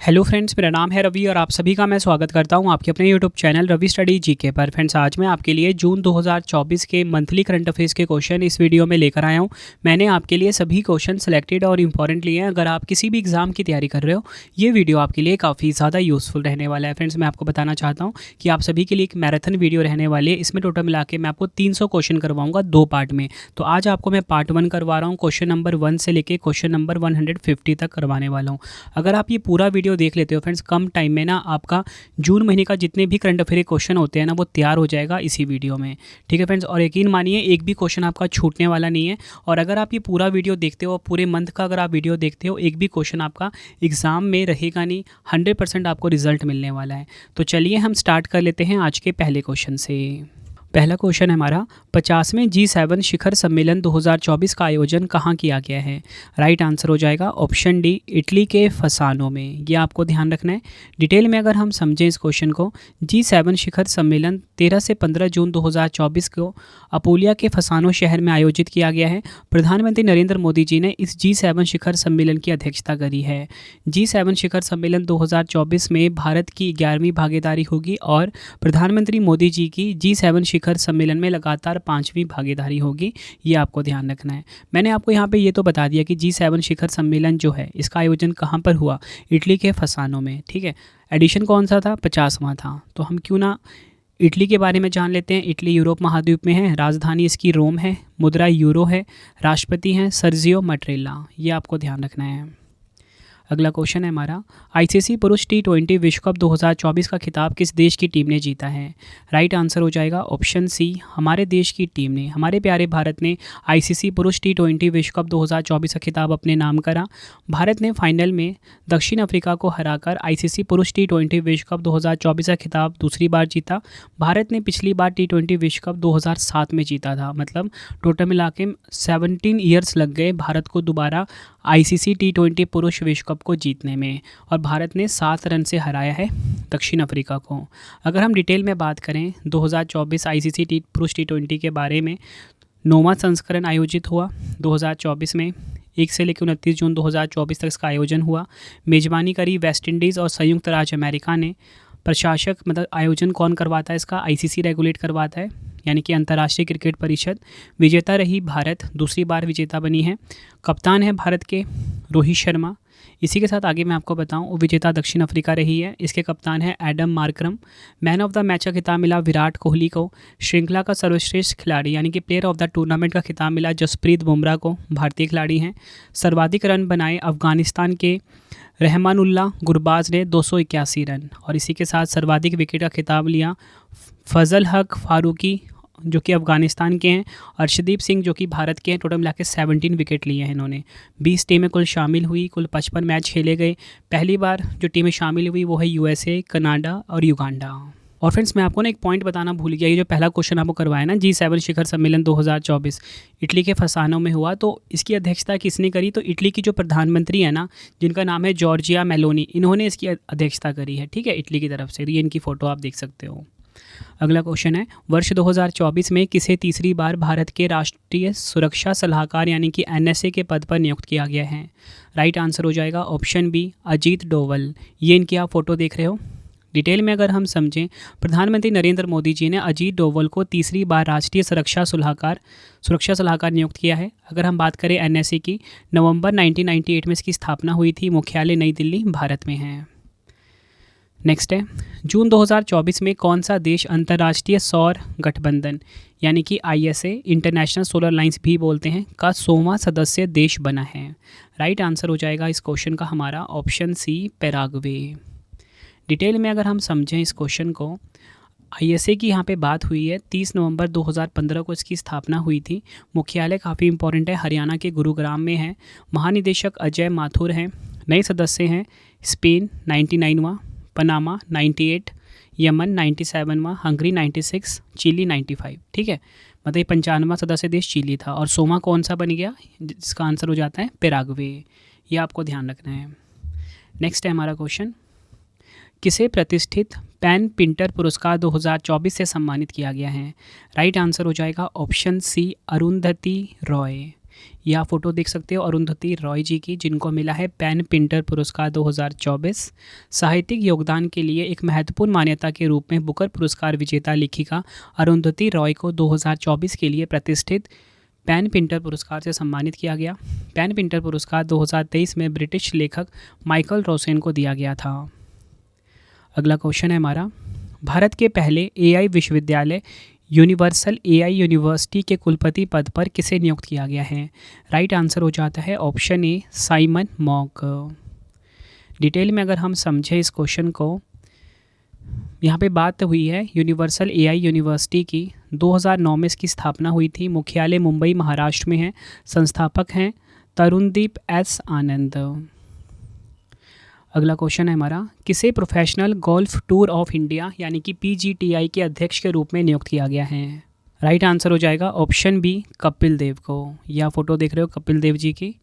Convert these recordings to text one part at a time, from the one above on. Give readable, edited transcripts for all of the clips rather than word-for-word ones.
Hello friends, मेरा नाम है रवि और आप सभी का मैं स्वागत करता हूं आपके अपने YouTube channel Ravi study GK पर। फ्रेंड्स, आज मैं आपके लिए जून 2024 के मंथली करंट अफेयर्स के क्वेश्चन इस वीडियो में लेकर आया हूं। मैंने आपके लिए सभी क्वेश्चन सेलेक्टेड और इंपॉर्टेंट लिए हैं। अगर आप किसी भी एग्जाम की तैयारी कर रहे हो, ये वीडियो आपके लिए काफ़ी ज़्यादा यूज़फुल रहने वाला है। फ्रेंड्स, मैं आपको बताना चाहता हूँ कि आप सभी के लिए एक मैराथन वीडियो रहने वाली है। इसमें टोटल मिला के मैं आपको 300 क्वेश्चन करवाऊँगा 2 पार्ट में। तो आज आपको मैं पार्ट 1 करवा रहा हूँ, क्वेश्चन नंबर 1 से लेकर क्वेश्चन नंबर 150 तक करवाने वाला हूँ। अगर आप ये पूरा वीडियो देख लेते हो फ्रेंड्स, कम टाइम में ना आपका जून महीने का जितने भी करंट अफेयर क्वेश्चन होते हैं ना, वो तैयार हो जाएगा इसी वीडियो में। ठीक है फ्रेंड्स, और यकीन मानिए एक भी क्वेश्चन आपका छूटने वाला नहीं है। और अगर आप ये पूरा वीडियो देखते हो, पूरे मंथ का अगर आप वीडियो देखते हो, एक भी क्वेश्चन आपका एग्जाम में रहेगा नहीं, 100% आपको रिजल्ट मिलने वाला है। तो चलिए हम स्टार्ट कर लेते हैं आज के पहले क्वेश्चन से। पहला क्वेश्चन है हमारा, 50वें G7 शिखर सम्मेलन 2024 का आयोजन कहाँ किया गया है? राइट आंसर हो जाएगा ऑप्शन डी, इटली के फसानो में। ये आपको ध्यान रखना है। डिटेल में अगर हम समझें इस क्वेश्चन को, G7 शिखर सम्मेलन 13 से 15 जून 2024 को अपूलिया के फसानो शहर में आयोजित किया गया है। प्रधानमंत्री नरेंद्र मोदी जी ने इस G7 शिखर सम्मेलन की अध्यक्षता करी है। G7 शिखर सम्मेलन 2024 में भारत की 11वीं भागीदारी होगी और प्रधानमंत्री मोदी जी की G7 शिखर सम्मेलन में लगातार 5वीं भागीदारी होगी। ये आपको ध्यान रखना है। मैंने आपको यहाँ पे ये तो बता दिया कि G7 शिखर सम्मेलन जो है इसका आयोजन कहाँ पर हुआ, इटली के फसानो में। ठीक है, एडिशन कौन सा था? 50वां था। तो हम क्यों ना इटली के बारे में जान लेते हैं। इटली यूरोप महाद्वीप में है, राजधानी इसकी रोम है, मुद्रा यूरो है, राष्ट्रपति हैं सर्जियो मट्रेला। ये आपको ध्यान रखना है। अगला क्वेश्चन है हमारा, आईसीसी पुरुष T20 विश्व कप 2024 का खिताब किस देश की टीम ने जीता है? राइट आंसर हो जाएगा ऑप्शन सी, हमारे देश की टीम ने, हमारे प्यारे भारत ने आईसीसी पुरुष T20 विश्व कप 2024 का खिताब अपने नाम करा। भारत ने फाइनल में दक्षिण अफ्रीका को हराकर आईसीसी पुरुष T20 विश्व कप 2024 का खिताब दूसरी बार जीता। भारत ने पिछली बार T20 विश्व कप 2007 में जीता था। मतलब टोटल मिला के 17 ईयर्स लग गए भारत को दोबारा आईसीसी T20 पुरुष विश्व कप को जीतने में, और भारत ने 7 रन से हराया है दक्षिण अफ्रीका को। अगर हम डिटेल में बात करें 2024 आईसीसी पुरुष T20 के बारे में, 9वां संस्करण आयोजित हुआ 2024 में। 1 से लेकर 29 जून 2024 तक इसका आयोजन हुआ। मेज़बानी करी वेस्ट इंडीज़ और संयुक्त राज्य अमेरिका ने। प्रशासक मतलब आयोजन कौन करवाता है इसका? आईसीसी रेगुलेट करवाता है, यानी कि अंतर्राष्ट्रीय क्रिकेट परिषद। विजेता रही भारत, दूसरी बार विजेता बनी है। कप्तान है भारत के रोहित शर्मा। इसी के साथ आगे मैं आपको बताऊं, विजेता दक्षिण अफ्रीका रही है, इसके कप्तान है Adam Markram. Man of the match का खिताब मिला विराट कोहली को। श्रृंखला का सर्वश्रेष्ठ खिलाड़ी यानी कि प्लेयर ऑफ द टूर्नामेंट का खिताब मिला जसप्रीत बुमराह को, भारतीय खिलाड़ी हैं। सर्वाधिक रन बनाए अफगानिस्तान के रहमानुल्लाह गुरबाज ने 281 रन, और इसी के साथ सर्वाधिक विकेट का खिताब लिया फजल हक फारूकी जो कि अफगानिस्तान के हैं, अर्शदीप सिंह जो कि भारत के हैं। टोटल मिला के 17 विकेट लिए हैं इन्होंने। 20 टीमें कुल शामिल हुई, कुल 55 मैच खेले गए। पहली बार जो टीमें शामिल हुई वो है यूएसए, कनाडा और युगांडा। और फ्रेंड्स, मैं आपको ना एक पॉइंट बताना भूल गया, ये जो पहला क्वेश्चन आपको करवाया ना, G7 शिखर सम्मेलन 2024 इटली के फसानो में हुआ, तो इसकी अध्यक्षता किसने करी? तो इटली की जो प्रधानमंत्री है ना, जिनका नाम है जॉर्जिया मेलोनी, इन्होंने इसकी अध्यक्षता करी है। ठीक है, इटली की तरफ से। ये इनकी फ़ोटो आप देख सकते हो। अगला क्वेश्चन है, वर्ष 2024 में किसे तीसरी बार भारत के राष्ट्रीय सुरक्षा सलाहकार यानी कि NSA के पद पर नियुक्त किया गया है? राइट आंसर हो जाएगा ऑप्शन बी, अजीत डोवल। ये इनकी आप फोटो देख रहे हो। डिटेल में अगर हम समझें, प्रधानमंत्री नरेंद्र मोदी जी ने अजीत डोवल को तीसरी बार राष्ट्रीय सुरक्षा सलाहकार नियुक्त किया है। अगर हम बात करें NSA की, नवंबर 1998 में इसकी स्थापना हुई थी। मुख्यालय नई दिल्ली भारत में है। नेक्स्ट है, जून 2024 में कौन सा देश अंतर्राष्ट्रीय सौर गठबंधन यानी कि ISA इंटरनेशनल सोलर अलायंस भी बोलते हैं का 100वां सदस्य देश बना है? राइट आंसर हो जाएगा इस क्वेश्चन का हमारा ऑप्शन सी, पैराग्वे। डिटेल में अगर हम समझें इस क्वेश्चन को, ISA की यहाँ पे बात हुई है। 30 नवंबर 2015 को इसकी स्थापना हुई थी। मुख्यालय काफ़ी इंपॉर्टेंट है, हरियाणा के गुरुग्राम में है। महानिदेशक अजय माथुर हैं। नए सदस्य हैं स्पेन 99वां, पनामा 98, यमन 97वां, हंगरी 96, चिली 95। ठीक है, मतलब 95वां सदस्य देश चिली था। और 100वां कौन सा बन गया? जिसका आंसर हो जाता है पैराग्वे। ये आपको ध्यान रखना है। नेक्स्ट है हमारा क्वेश्चन, किसे प्रतिष्ठित पेन पिंटर पुरस्कार 2024 से सम्मानित किया गया है? राइट आंसर हो जाएगा ऑप्शन सी, अरुंधति रॉय। यह फोटो देख सकते हो अरुंधति रॉय जी की, जिनको मिला है पेन पिंटर पुरस्कार 2024। साहित्यिक योगदान के लिए एक महत्वपूर्ण मान्यता के रूप में बुकर पुरस्कार विजेता लेखिका अरुंधति रॉय को 2024 के लिए प्रतिष्ठित पेन पिंटर पुरस्कार से सम्मानित किया गया। पेन पिंटर पुरस्कार 2023 में ब्रिटिश लेखक माइकल रोसेन को दिया गया था। अगला क्वेश्चन है हमारा, भारत के पहले एआई विश्वविद्यालय यूनिवर्सल एआई यूनिवर्सिटी के कुलपति पद पर किसे नियुक्त किया गया है? राइट आंसर हो जाता है option A Simon mock. Detail में अगर हम समझें इस क्वेश्चन को, यहाँ पे बात हुई है यूनिवर्सल एआई यूनिवर्सिटी की। 2009 में इसकी स्थापना हुई थी। मुख्यालय मुंबई महाराष्ट्र में है। संस्थापक हैं तरुणदीप एस आनंद। अगला क्वेश्चन है हमारा, किसे professional golf tour of India यानी कि PGTI के अध्यक्ष के रूप में नियुक्त किया गया है? राइट आंसर हो जाएगा ऑप्शन बी कपिल देव को। यह फोटो देख रहे हो कपिल देव जी की।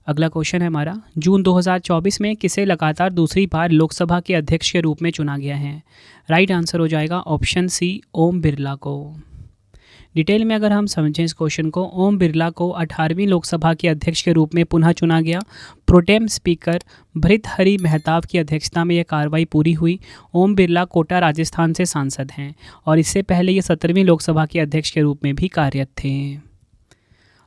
अगला क्वेश्चन है हमारा, जून 2024 में किसे लगातार दूसरी बार लोकसभा के अध्यक्ष के रूप में चुना गया है? राइट आंसर हो जाएगा ऑप्शन सी ओम बिरला को। डिटेल में अगर हम समझें इस क्वेश्चन को, ओम बिरला को 18वीं लोकसभा के अध्यक्ष के रूप में पुनः चुना गया। प्रोटेम स्पीकर भृतहरि मेहताब की अध्यक्षता में यह कार्रवाई पूरी हुई। ओम बिरला कोटा राजस्थान से सांसद हैं और इससे पहले ये 17वीं लोकसभा के अध्यक्ष के रूप में भी कार्यरत थे।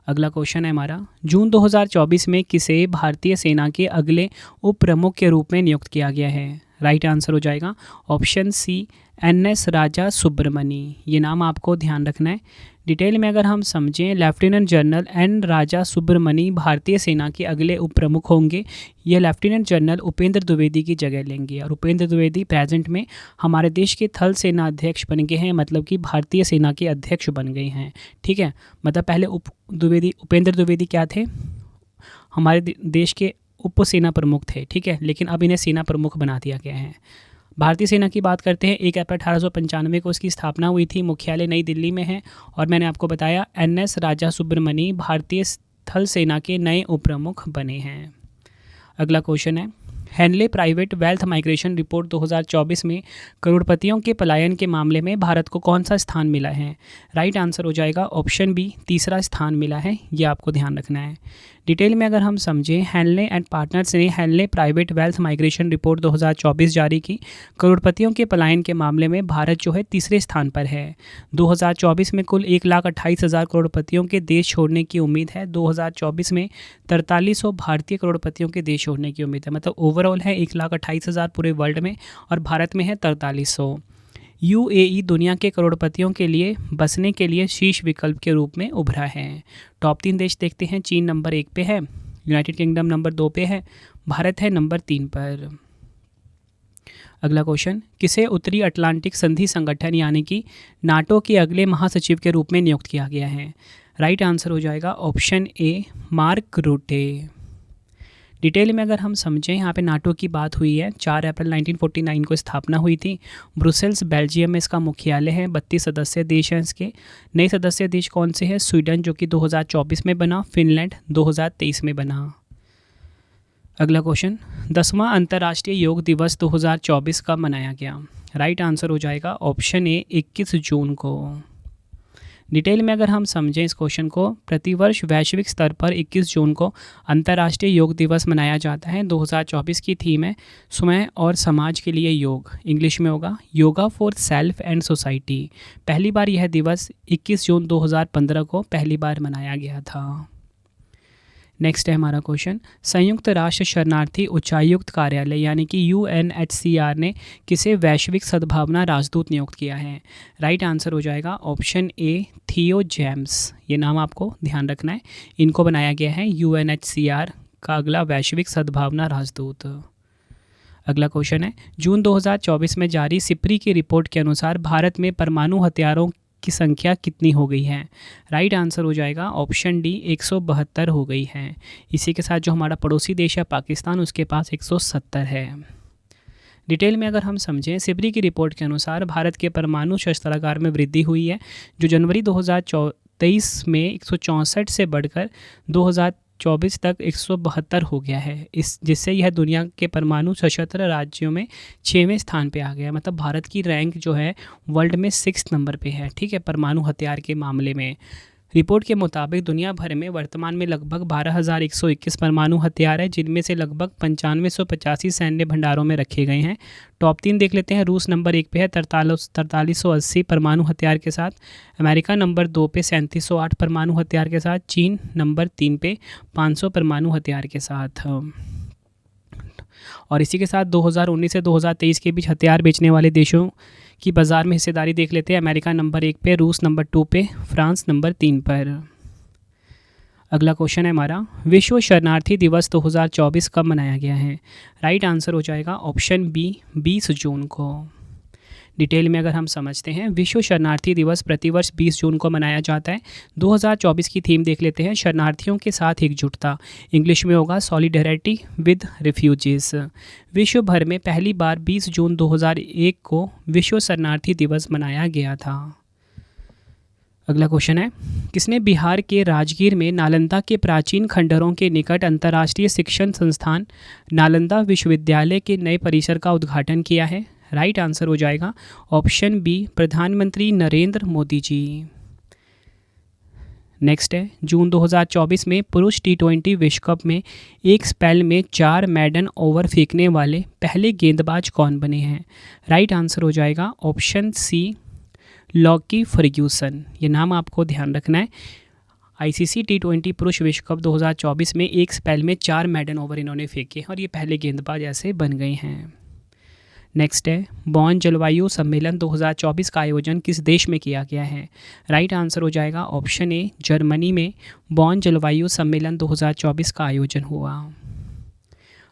अगला क्वेश्चन है हमारा, जून 2024 में किसे भारतीय सेना के अगले उप प्रमुख के रूप में नियुक्त किया गया है? राइट आंसर हो जाएगा ऑप्शन सी NS राजा सुब्रमणी। ये नाम आपको ध्यान रखना है। डिटेल में अगर हम समझें, लेफ्टिनेंट जनरल N राजा सुब्रमणी भारतीय सेना के अगले उप प्रमुख होंगे। ये लेफ्टिनेंट जनरल उपेंद्र द्विवेदी की जगह लेंगे और उपेंद्र द्विवेदी प्रेजेंट में हमारे देश के थल सेना अध्यक्ष बन गए हैं, मतलब कि भारतीय सेना के अध्यक्ष बन गए हैं। ठीक है, मतलब पहले उपेंद्र द्विवेदी क्या थे? हमारे देश के उप सेना प्रमुख थे। ठीक है, लेकिन अब इन्हें सेना प्रमुख बना दिया गया है। भारतीय सेना की बात करते हैं। 1 अप्रैल 1895 को इसकी स्थापना हुई थी। मुख्यालय नई दिल्ली में है और मैंने आपको बताया NS राजा सुब्रमणी भारतीय थल सेना के नए उप प्रमुख बने हैं। अगला क्वेश्चन है, Henley private wealth migration report 2024 में करोड़पतियों के पलायन के मामले में भारत को कौन सा स्थान मिला है? राइट आंसर हो जाएगा ऑप्शन बी तीसरा स्थान मिला है। ये आपको ध्यान रखना है। डिटेल में अगर हम समझें, हेनले एंड पार्टनर्स ने Henley private wealth migration report 2024 जारी की। करोड़पतियों के पलायन के मामले में भारत जो है तीसरे स्थान पर है। 2024 में कुल 1,28,000 करोड़पतियों के देश छोड़ने की उम्मीद है। 2024 में 4300 भारतीय करोड़पतियों के देश छोड़ने की उम्मीद है। मतलब ओवरऑल है 1,28,000 पूरे वर्ल्ड में और भारत में है 4300। UAE दुनिया के करोड़पतियों के लिए बसने के लिए शीर्ष विकल्प के रूप में उभरा है। टॉप 3 देश देखते हैं। चीन नंबर 1 पे है, यूनाइटेड किंगडम नंबर 2 पे है, भारत है नंबर 3 पर। अगला क्वेश्चन, किसे उत्तरी अटलांटिक संधि संगठन यानी कि नाटो के अगले महासचिव के रूप में नियुक्त किया गया है? राइट आंसर हो जाएगा ऑप्शन ए मार्क रूटे। डिटेल में अगर हम समझें, यहाँ पे नाटो की बात हुई है। 4 अप्रैल 1949 को स्थापना हुई थी। ब्रुसेल्स बेल्जियम में इसका मुख्यालय है। 32 सदस्य देश हैं इसके। नए सदस्य देश कौन से हैं? स्वीडन जो कि 2024 में बना, फिनलैंड 2023 में बना। अगला क्वेश्चन, 10वां अंतर्राष्ट्रीय योग दिवस 2024 कब मनाया गया? राइट आंसर हो जाएगा ऑप्शन ए 21 जून को। डिटेल में अगर हम समझें इस क्वेश्चन को, प्रतिवर्ष वैश्विक स्तर पर 21 जून को अंतर्राष्ट्रीय योग दिवस मनाया जाता है। 2024 की थीम है स्वयं और समाज के लिए योग। इंग्लिश में होगा yoga for self and society. पहली बार यह दिवस 21 जून 2015 को पहली बार मनाया गया था। नेक्स्ट है हमारा क्वेश्चन, संयुक्त राष्ट्र शरणार्थी उच्चायुक्त कार्यालय यानी कि UNHCR ने किसे वैश्विक सद्भावना राजदूत नियुक्त किया है? राइट आंसर हो जाएगा ऑप्शन ए थियो जेम्स। ये नाम आपको ध्यान रखना है। इनको बनाया गया है UNHCR का अगला वैश्विक सद्भावना राजदूत। अगला क्वेश्चन है, जून 2024 में जारी सिप्री की रिपोर्ट के अनुसार भारत में परमाणु हथियारों की संख्या कितनी हो गई है? राइट आंसर हो जाएगा ऑप्शन डी 172 हो गई है। इसी के साथ जो हमारा पड़ोसी देश है पाकिस्तान, उसके पास 170 है। डिटेल में अगर हम समझें, सिप्री की रिपोर्ट के अनुसार भारत के परमाणु शस्त्रागार में वृद्धि हुई है, जो जनवरी 2023 में 164 से बढ़कर 2024 तक 172 हो गया है। जिससे यह दुनिया के परमाणु सशस्त्र राज्यों में 6वें स्थान पे आ गया। मतलब भारत की रैंक जो है वर्ल्ड में 6th नंबर पे है। ठीक है, परमाणु हथियार के मामले में रिपोर्ट के मुताबिक दुनिया भर में वर्तमान में लगभग 12,121 परमाणु हथियार है, जिनमें से लगभग 9585 सैन्य भंडारों में रखे गए हैं। टॉप 3 देख लेते हैं। रूस नंबर 1 पे है 4380 परमाणु हथियार के साथ। अमेरिका नंबर 2 पे 3708 परमाणु हथियार के साथ। चीन नंबर 3 पे 500 परमाणु हथियार के साथ। और इसी के साथ 2019 से 2023 के बीच हथियार बेचने वाले देशों की बाज़ार में हिस्सेदारी देख लेते हैं। अमेरिका नंबर 1 पे, रूस नंबर 2 पे, फ्रांस नंबर 3 पर। अगला क्वेश्चन है हमारा, विश्व शरणार्थी दिवस 2024 कब मनाया गया है? राइट आंसर हो जाएगा ऑप्शन बी, 20 जून को। डिटेल में अगर हम समझते हैं, विश्व शरणार्थी दिवस प्रतिवर्ष 20 जून को मनाया जाता है। 2024 की थीम देख लेते हैं, शरणार्थियों के साथ एकजुटता। इंग्लिश में होगा सॉलिडेरिटी विद रिफ्यूजीज। विश्व भर में पहली बार 20 जून 2001 को विश्व शरणार्थी दिवस मनाया गया था। अगला क्वेश्चन है, किसने बिहार के राजगीर में नालंदा के प्राचीन खंडहरों के निकट अंतर्राष्ट्रीय शिक्षण संस्थान नालंदा विश्वविद्यालय के नए परिसर का उद्घाटन किया है? राइट आंसर हो जाएगा ऑप्शन बी, प्रधानमंत्री नरेंद्र मोदी जी। नेक्स्ट है, जून 2024 में पुरुष T20 विश्व कप में एक स्पेल में 4 मैडन ओवर फेंकने वाले पहले गेंदबाज कौन बने हैं? राइट आंसर हो जाएगा ऑप्शन सी, लॉकी फर्ग्यूसन। ये नाम आपको ध्यान रखना है। ICC T20 पुरुष विश्व कप 2024 में एक स्पेल में 4 मैडन ओवर इन्होंने फेंके और ये पहले गेंदबाज ऐसे बन गए हैं। नेक्स्ट है, बॉन जलवायु सम्मेलन 2024 का आयोजन किस देश में किया गया है? राइट आंसर हो जाएगा ऑप्शन ए, जर्मनी में बॉन जलवायु सम्मेलन 2024 का आयोजन हुआ।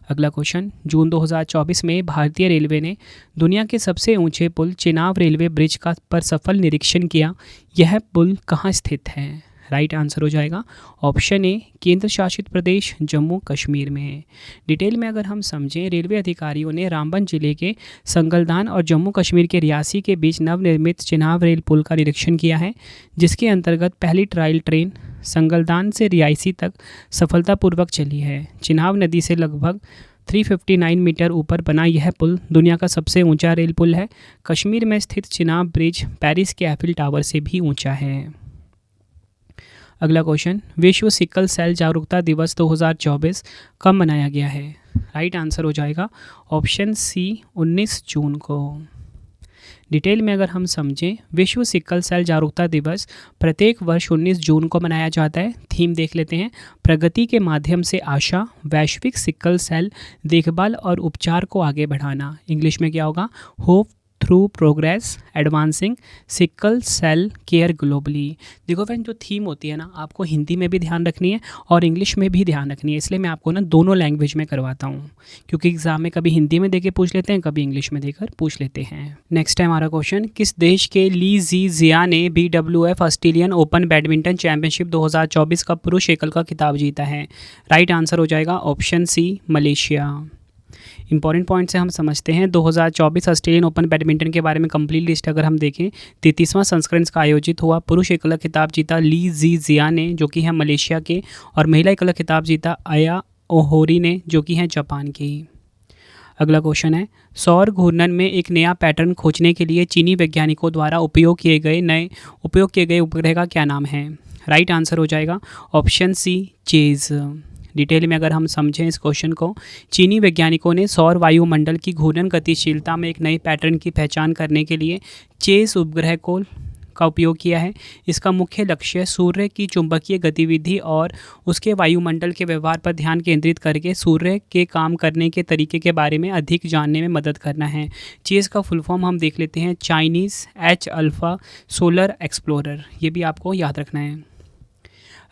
अगला क्वेश्चन, जून 2024 में भारतीय रेलवे ने दुनिया के सबसे ऊंचे पुल चिनाब रेलवे ब्रिज का पर सफल निरीक्षण किया। यह पुल कहाँ स्थित है? राइट आंसर हो जाएगा ऑप्शन ए, केंद्र शासित प्रदेश जम्मू कश्मीर में। डिटेल में अगर हम समझें, रेलवे अधिकारियों ने रामबन जिले के संगलदान और जम्मू कश्मीर के रियासी के बीच नवनिर्मित चिनाब रेल पुल का निरीक्षण किया है, जिसके अंतर्गत पहली ट्रायल ट्रेन संगलदान से रियासी तक सफलतापूर्वक चली है। चिनाब नदी से लगभग 359 मीटर ऊपर बना यह पुल दुनिया का सबसे ऊंचा रेल पुल है। कश्मीर में स्थित चिनाब ब्रिज पेरिस के एफिल टावर से भी ऊंचा है। अगला क्वेश्चन, विश्व सिकल सेल जागरूकता दिवस 2024 कब मनाया गया है? राइट आंसर हो जाएगा ऑप्शन सी, 19 जून को। डिटेल में अगर हम समझें, विश्व सिकल सेल जागरूकता दिवस प्रत्येक वर्ष 19 जून को मनाया जाता है। थीम देख लेते हैं, प्रगति के माध्यम से आशा, वैश्विक सिकल सेल देखभाल और उपचार को आगे बढ़ाना। इंग्लिश में क्या होगा? Hope through progress advancing sickle cell care globally. देखो फ्रेंड, जो थीम होती है ना, आपको हिंदी में भी ध्यान रखनी है और इंग्लिश में भी ध्यान रखनी है। इसलिए मैं आपको ना दोनों लैंग्वेज में करवाता हूँ, क्योंकि एग्जाम में कभी हिंदी में देके पूछ लेते हैं, कभी इंग्लिश में देकर पूछ लेते हैं। नेक्स्ट है हमारा क्वेश्चन, किस देश के ली जी जिया ने BWF Australian open badminton championship 2024 का पुरुष एकल का खिताब जीता है? राइट आंसर हो जाएगा option C, Malaysia. Important point से हम समझते हैं 2024 ऑस्ट्रेलियन ओपन बैडमिंटन के बारे में कंप्लीट लिस्ट अगर हम देखें, 33वां संस्करण का आयोजित हुआ। पुरुष एकल खिताब जीता ली जी जिया ने, जो कि है मलेशिया के, और महिला एकल खिताब जीता आया ओहोरी ने, जो कि है जापान की। अगला क्वेश्चन है, सौर घूर्णन में एक नया पैटर्न खोजने के लिए चीनी वैज्ञानिकों द्वारा उपयोग किए गए उपग्रह का क्या नाम है? राइट आंसर हो जाएगा ऑप्शन सी, चेज। डिटेल में अगर हम समझें इस क्वेश्चन को, चीनी वैज्ञानिकों ने सौर वायुमंडल की घूर्णन गतिशीलता में एक नए पैटर्न की पहचान करने के लिए चेस उपग्रह का उपयोग किया है। इसका मुख्य लक्ष्य सूर्य की चुंबकीय गतिविधि और उसके वायुमंडल के व्यवहार पर ध्यान केंद्रित करके सूर्य के काम करने के तरीके के बारे में अधिक जानने में मदद करना है। चेस का फुल फॉर्म हम देख लेते हैं, Chinese H alpha solar explorer. ये भी आपको याद रखना है।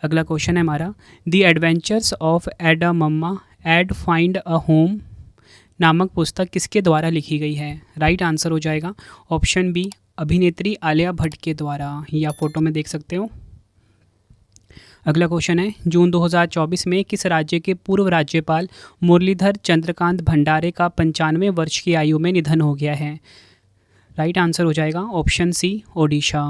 अगला क्वेश्चन है हमारा, द एडवेंचर्स ऑफ एडा मम्मा एड फाइंड अ होम नामक पुस्तक किसके द्वारा लिखी गई है? राइट आंसर हो जाएगा ऑप्शन बी, अभिनेत्री आलिया भट्ट के द्वारा। या फोटो में देख सकते हो। अगला क्वेश्चन है, जून 2024 में किस राज्य के पूर्व राज्यपाल मुरलीधर चंद्रकांत भंडारे का 95वें वर्ष की आयु में निधन हो गया है? राइट आंसर हो जाएगा ऑप्शन सी, ओडिशा।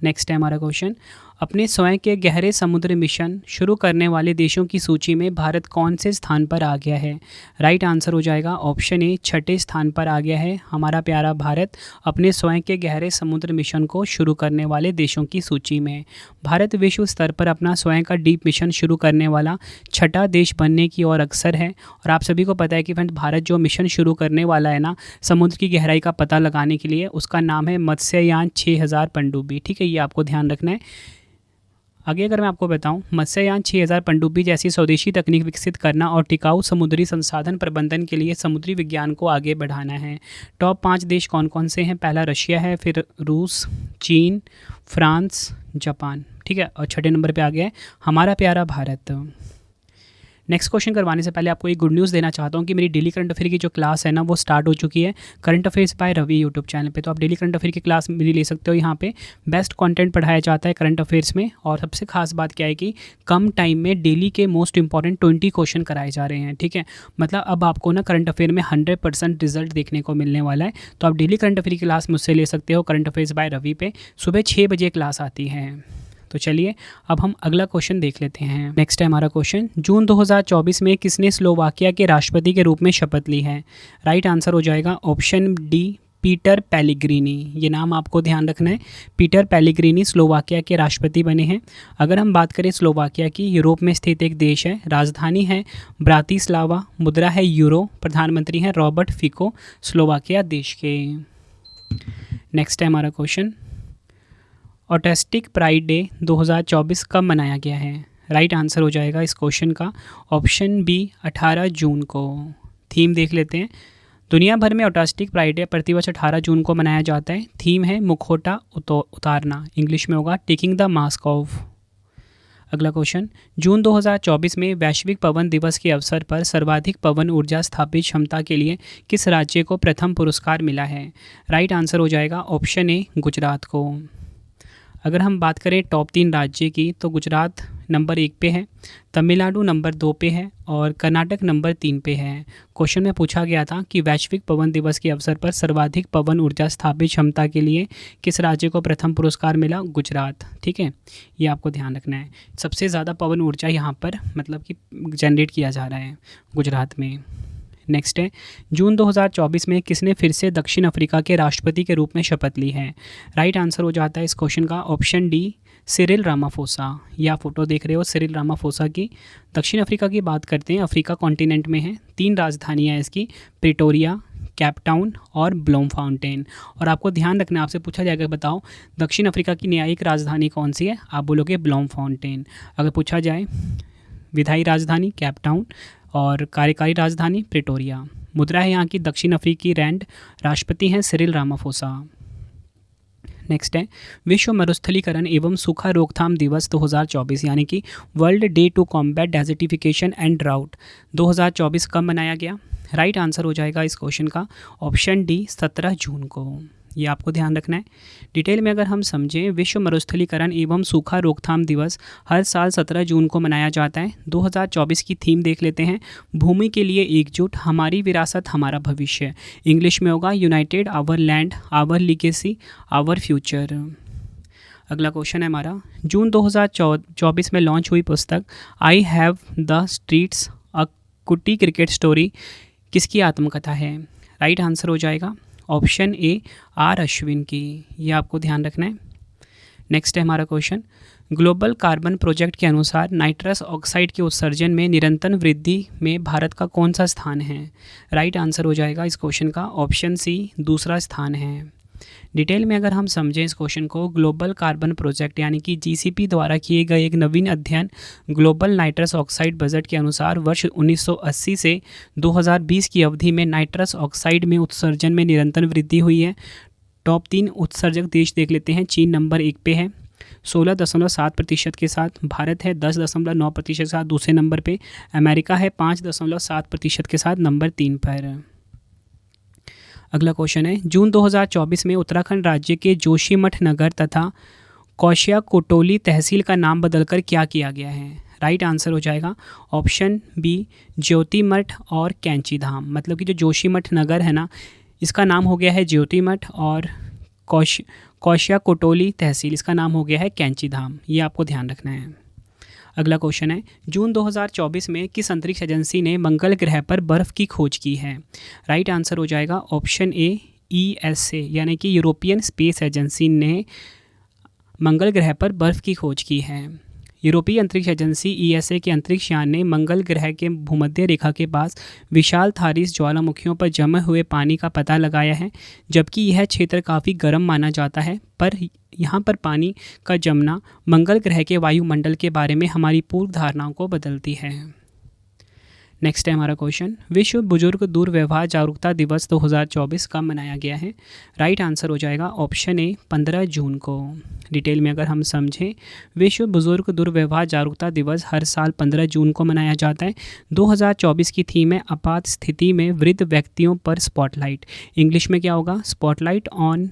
नेक्स्ट है हमारा क्वेश्चन, अपने स्वयं के गहरे समुद्र मिशन शुरू करने वाले देशों की सूची में भारत कौन से स्थान पर आ गया है? राइट आंसर हो जाएगा ऑप्शन ए, छठे स्थान पर आ गया है हमारा प्यारा भारत अपने स्वयं के गहरे समुद्र मिशन को शुरू करने वाले देशों की सूची में। भारत विश्व स्तर पर अपना स्वयं का डीप मिशन शुरू करने वाला छठा देश बनने की ओर अग्रसर है। और आप सभी को पता है कि फ्रेंड भारत जो मिशन शुरू करने वाला है ना समुद्र की गहराई का पता लगाने के लिए, उसका नाम है मत्स्ययान 6000 पनडुब्बी। ठीक है, ये आपको ध्यान रखना है। आगे अगर मैं आपको बताऊं, मत्स्ययान 6000 पनडुब्बी जैसी स्वदेशी तकनीक विकसित करना और टिकाऊ समुद्री संसाधन प्रबंधन के लिए समुद्री विज्ञान को आगे बढ़ाना है। टॉप 5 देश कौन कौन से हैं? पहला रशिया है, फिर रूस, चीन, फ्रांस, जापान। ठीक है, और छठे नंबर पे आ गया है हमारा प्यारा भारत। नेक्स्ट क्वेश्चन करवाने से पहले आपको एक गुड न्यूज़ देना चाहता हूँ कि मेरी डेली करंट अफेयर की जो क्लास है ना वो स्टार्ट हो चुकी है current affairs by Ravi YouTube channel पे। तो आप डेली करंट अफेयर की क्लास मेरी ले सकते हो। यहाँ पे बेस्ट कंटेंट पढ़ाया जाता है करंट अफेयर्स में, और सबसे खास बात क्या है कि कम टाइम में डेली के मोस्ट इंपॉर्टेंट 20 क्वेश्चन कराए जा रहे हैं। ठीक है, मतलब अब आपको ना करंट अफेयर में 100% रिजल्ट देखने को मिलने वाला है। तो आप डेली करंट अफेयर की क्लास मुझसे ले सकते हो करंट अफेयर्स बाय रवि पे। सुबह 6 बजे क्लास आती है। तो चलिए अब हम अगला क्वेश्चन देख लेते हैं। नेक्स्ट है हमारा क्वेश्चन, जून 2024 में किसने स्लोवाकिया के राष्ट्रपति के रूप में शपथ ली है? राइट आंसर हो जाएगा ऑप्शन डी, पीटर पेलेग्रिनी। ये नाम आपको ध्यान रखना है। पीटर पेलेग्रिनी स्लोवाकिया के राष्ट्रपति बने हैं। अगर हम बात करें स्लोवाकिया की, यूरोप में स्थित एक देश है, राजधानी है ब्रातिस्लावा, मुद्रा है यूरो, प्रधानमंत्री हैं रॉबर्ट फिको, स्लोवाकिया देश के। नेक्स्ट है हमारा क्वेश्चन, ऑटिस्टिक प्राइड डे 2024 कब मनाया गया है? राइट आंसर हो जाएगा इस क्वेश्चन का ऑप्शन बी, 18 जून को। थीम देख लेते हैं। दुनिया भर में ऑटिस्टिक प्राइड डे प्रतिवर्ष 18 जून को मनाया जाता है। थीम है मुखौटा उतारना, इंग्लिश में होगा टेकिंग द मास्क ऑफ। अगला क्वेश्चन, जून 2024 में वैश्विक पवन दिवस के अवसर पर सर्वाधिक पवन ऊर्जा स्थापित क्षमता के लिए किस राज्य को प्रथम पुरस्कार मिला है? राइट आंसर हो जाएगा ऑप्शन ए, गुजरात को। अगर हम बात करें टॉप 3 राज्य की, तो गुजरात नंबर 1 पे है, तमिलनाडु नंबर 2 पे है और कर्नाटक नंबर 3 पे है। क्वेश्चन में पूछा गया था कि वैश्विक पवन दिवस के अवसर पर सर्वाधिक पवन ऊर्जा स्थापित क्षमता के लिए किस राज्य को प्रथम पुरस्कार मिला? गुजरात। ठीक है, ये आपको ध्यान रखना है। सबसे ज़्यादा पवन ऊर्जा यहाँ पर मतलब कि जनरेट किया जा रहा है गुजरात में। नेक्स्ट है, जून 2024 में किसने फिर से दक्षिण अफ्रीका के राष्ट्रपति के रूप में शपथ ली है? राइट आंसर हो जाता है इस क्वेश्चन का ऑप्शन डी, सिरिल रामाफोसा। या फोटो देख रहे हो सिरिल रामाफोसा की। दक्षिण अफ्रीका की बात करते हैं, अफ्रीका कॉन्टिनेंट में है। 3 राजधानियाँ इसकी, प्रिटोरिया, कैप टाउन और ब्लूमफाउंटेन। और आपको ध्यान रखना, आपसे पूछा जाएगा बताओ दक्षिण अफ्रीका की न्यायिक राजधानी कौन सी है? आप बोलोगे ब्लूमफाउंटेन। अगर पूछा जाए विधायी राजधानी कैप टाउन और कार्यकारी राजधानी प्रिटोरिया। मुद्रा है यहाँ की दक्षिण अफ्रीकी रैंड, राष्ट्रपति हैं सिरिल रामाफोसा। नेक्स्ट है, विश्व मरुस्थलीकरण एवं सूखा रोकथाम दिवस 2024 यानी कि world day to combat desertification and drought 2024 कब मनाया गया? राइट आंसर हो जाएगा इस क्वेश्चन का ऑप्शन डी, 17 जून को। ये आपको ध्यान रखना है। डिटेल में अगर हम समझें, विश्व मरुस्थलीकरण एवं सूखा रोकथाम दिवस हर साल 17 जून को मनाया जाता है। 2024 की थीम देख लेते हैं, भूमि के लिए एकजुट, हमारी विरासत हमारा भविष्य। इंग्लिश में होगा united our land, our legacy, our future. अगला क्वेश्चन है हमारा, जून 2024 में लॉन्च हुई पुस्तक I have the streets a kutti cricket story किसकी आत्मकथा है? राइट आंसर हो जाएगा ऑप्शन ए, आर अश्विन की। ये आपको ध्यान रखना है। नेक्स्ट है हमारा क्वेश्चन, ग्लोबल कार्बन प्रोजेक्ट के अनुसार नाइट्रस ऑक्साइड के उत्सर्जन में निरंतर वृद्धि में भारत का कौन सा स्थान है? राइट आंसर हो जाएगा इस क्वेश्चन का ऑप्शन सी, दूसरा स्थान है। डिटेल में अगर हम समझें इस क्वेश्चन को, ग्लोबल कार्बन प्रोजेक्ट यानी कि जीसीपी द्वारा किए गए एक नवीन अध्ययन ग्लोबल नाइट्रस ऑक्साइड बजट के अनुसार वर्ष 1980 से 2020 की अवधि में नाइट्रस ऑक्साइड में उत्सर्जन में निरंतर वृद्धि हुई है। टॉप 3 उत्सर्जक देश देख लेते हैं। चीन नंबर 1 पे है 16.7% के साथ, भारत है 10.9% के साथ दूसरे नंबर पे, अमेरिका है 5.7% के साथ नंबर 3 पर। अगला क्वेश्चन है, जून 2024 में उत्तराखंड राज्य के जोशीमठ नगर तथा कौशिया कोटोली तहसील का नाम बदलकर क्या किया गया है? राइट आंसर हो जाएगा ऑप्शन बी, ज्योतिमठ और कैंची धाम। मतलब कि जो जोशीमठ नगर है ना, इसका नाम हो गया है ज्योतिमठ, और कौशिया कोटोली तहसील, इसका नाम हो गया है कैंची धाम। ये आपको ध्यान रखना है। अगला क्वेश्चन है, जून 2024 में किस अंतरिक्ष एजेंसी ने मंगल ग्रह पर बर्फ़ की खोज की है? राइट आंसर हो जाएगा ऑप्शन ए ESA, यानी कि यूरोपियन स्पेस एजेंसी ने मंगल ग्रह पर बर्फ़ की खोज की है। यूरोपीय अंतरिक्ष एजेंसी ESA के अंतरिक्ष यान ने मंगल ग्रह के भूमध्य रेखा के पास विशाल थारीस ज्वालामुखियों पर जमे हुए पानी का पता लगाया है। जबकि यह क्षेत्र काफ़ी गर्म माना जाता है, पर यहाँ पर पानी का जमना मंगल ग्रह के वायुमंडल के बारे में हमारी पूर्व धारणाओं को बदलती है। नेक्स्ट है हमारा क्वेश्चन, विश्व बुजुर्ग दुर्व्यवहार जागरूकता दिवस 2024 कब मनाया गया है? राइट आंसर हो जाएगा ऑप्शन ए 15 जून को। डिटेल में अगर हम समझें, विश्व बुजुर्ग दुर्व्यवहार जागरूकता दिवस हर साल 15 जून को मनाया जाता है। 2024 की थीम है आपात स्थिति में वृद्ध व्यक्तियों पर स्पॉटलाइट। इंग्लिश में क्या होगा? Spotlight on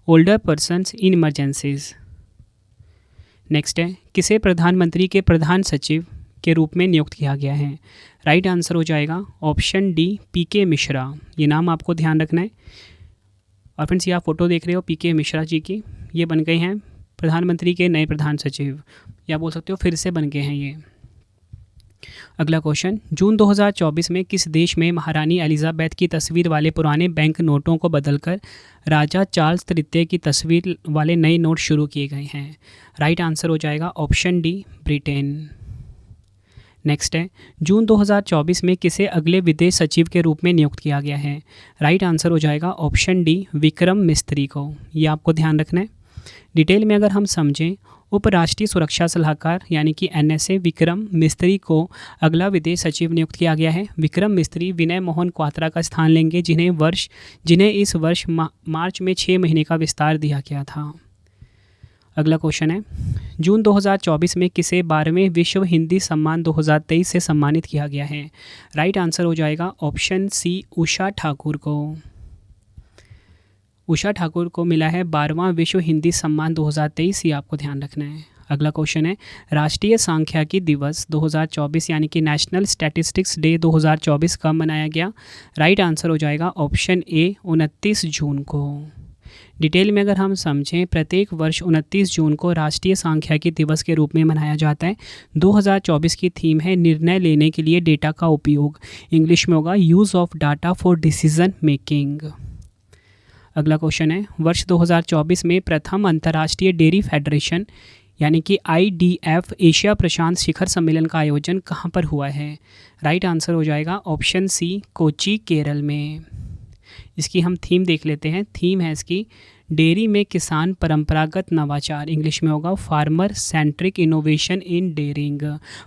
older persons in emergencies. Next है, किसे प्रधानमंत्री के प्रधान सचिव के रूप में नियुक्त किया गया है? राइट आंसर हो जाएगा ऑप्शन डी PK मिश्रा। ये नाम आपको ध्यान रखना है। और फ्रेंड्स, ये आप फोटो देख रहे हो PK मिश्रा जी की, ये बन गए हैं प्रधानमंत्री के नए प्रधान सचिव, या बोल सकते हो फिर से बन गए हैं ये। अगला क्वेश्चन, जून 2024 में किस देश में महारानी एलिजाबेथ की तस्वीर वाले पुराने बैंक नोटों को बदलकर राजा चार्ल्स तृतीय की तस्वीर वाले नए नोट शुरू किए गए हैं? राइट आंसर हो जाएगा ऑप्शन डी ब्रिटेन। नेक्स्ट है, जून 2024 में किसे अगले विदेश सचिव के रूप में नियुक्त किया गया है? राइट आंसर हो जाएगा ऑप्शन डी विक्रम मिस्त्री को। ये आपको ध्यान रखना है। डिटेल में अगर हम समझें, उपराष्ट्रीय सुरक्षा सलाहकार यानी कि NSA विक्रम मिस्त्री को अगला विदेश सचिव नियुक्त किया गया है। विक्रम मिस्त्री विनय मोहन क्वात्रा का स्थान लेंगे, जिन्हें इस वर्ष मार्च में 6 महीने का विस्तार दिया गया था। अगला क्वेश्चन है, जून 2024 में किसे 12वें विश्व हिंदी सम्मान 2023 से सम्मानित किया गया है? राइट आंसर हो जाएगा ऑप्शन सी उषा ठाकुर को। उषा ठाकुर को मिला है 12वां विश्व हिंदी सम्मान 2023, ये आपको ध्यान रखना है। अगला क्वेश्चन है, राष्ट्रीय सांख्यिकी दिवस 2024 यानी कि नेशनल स्टैटिस्टिक्स डे 2024 कब मनाया गया? राइट आंसर हो जाएगा ऑप्शन ए 29 जून को। डिटेल में अगर हम समझें, प्रत्येक वर्ष 29 जून को राष्ट्रीय सांख्यिकी दिवस के रूप में मनाया जाता है। 2024 की थीम है निर्णय लेने के लिए डेटा का उपयोग। इंग्लिश में होगा use of data for decision making. अगला क्वेश्चन है, वर्ष 2024 में प्रथम अंतर्राष्ट्रीय डेयरी फेडरेशन यानी कि IDF एशिया प्रशांत शिखर सम्मेलन का आयोजन कहाँ पर हुआ है? राइट आंसर हो जाएगा ऑप्शन सी कोची, केरल में। इसकी हम थीम देख लेते हैं। थीम है इसकी डेयरी में किसान परंपरागत नवाचार। इंग्लिश में होगा farmer centric innovation in dairying.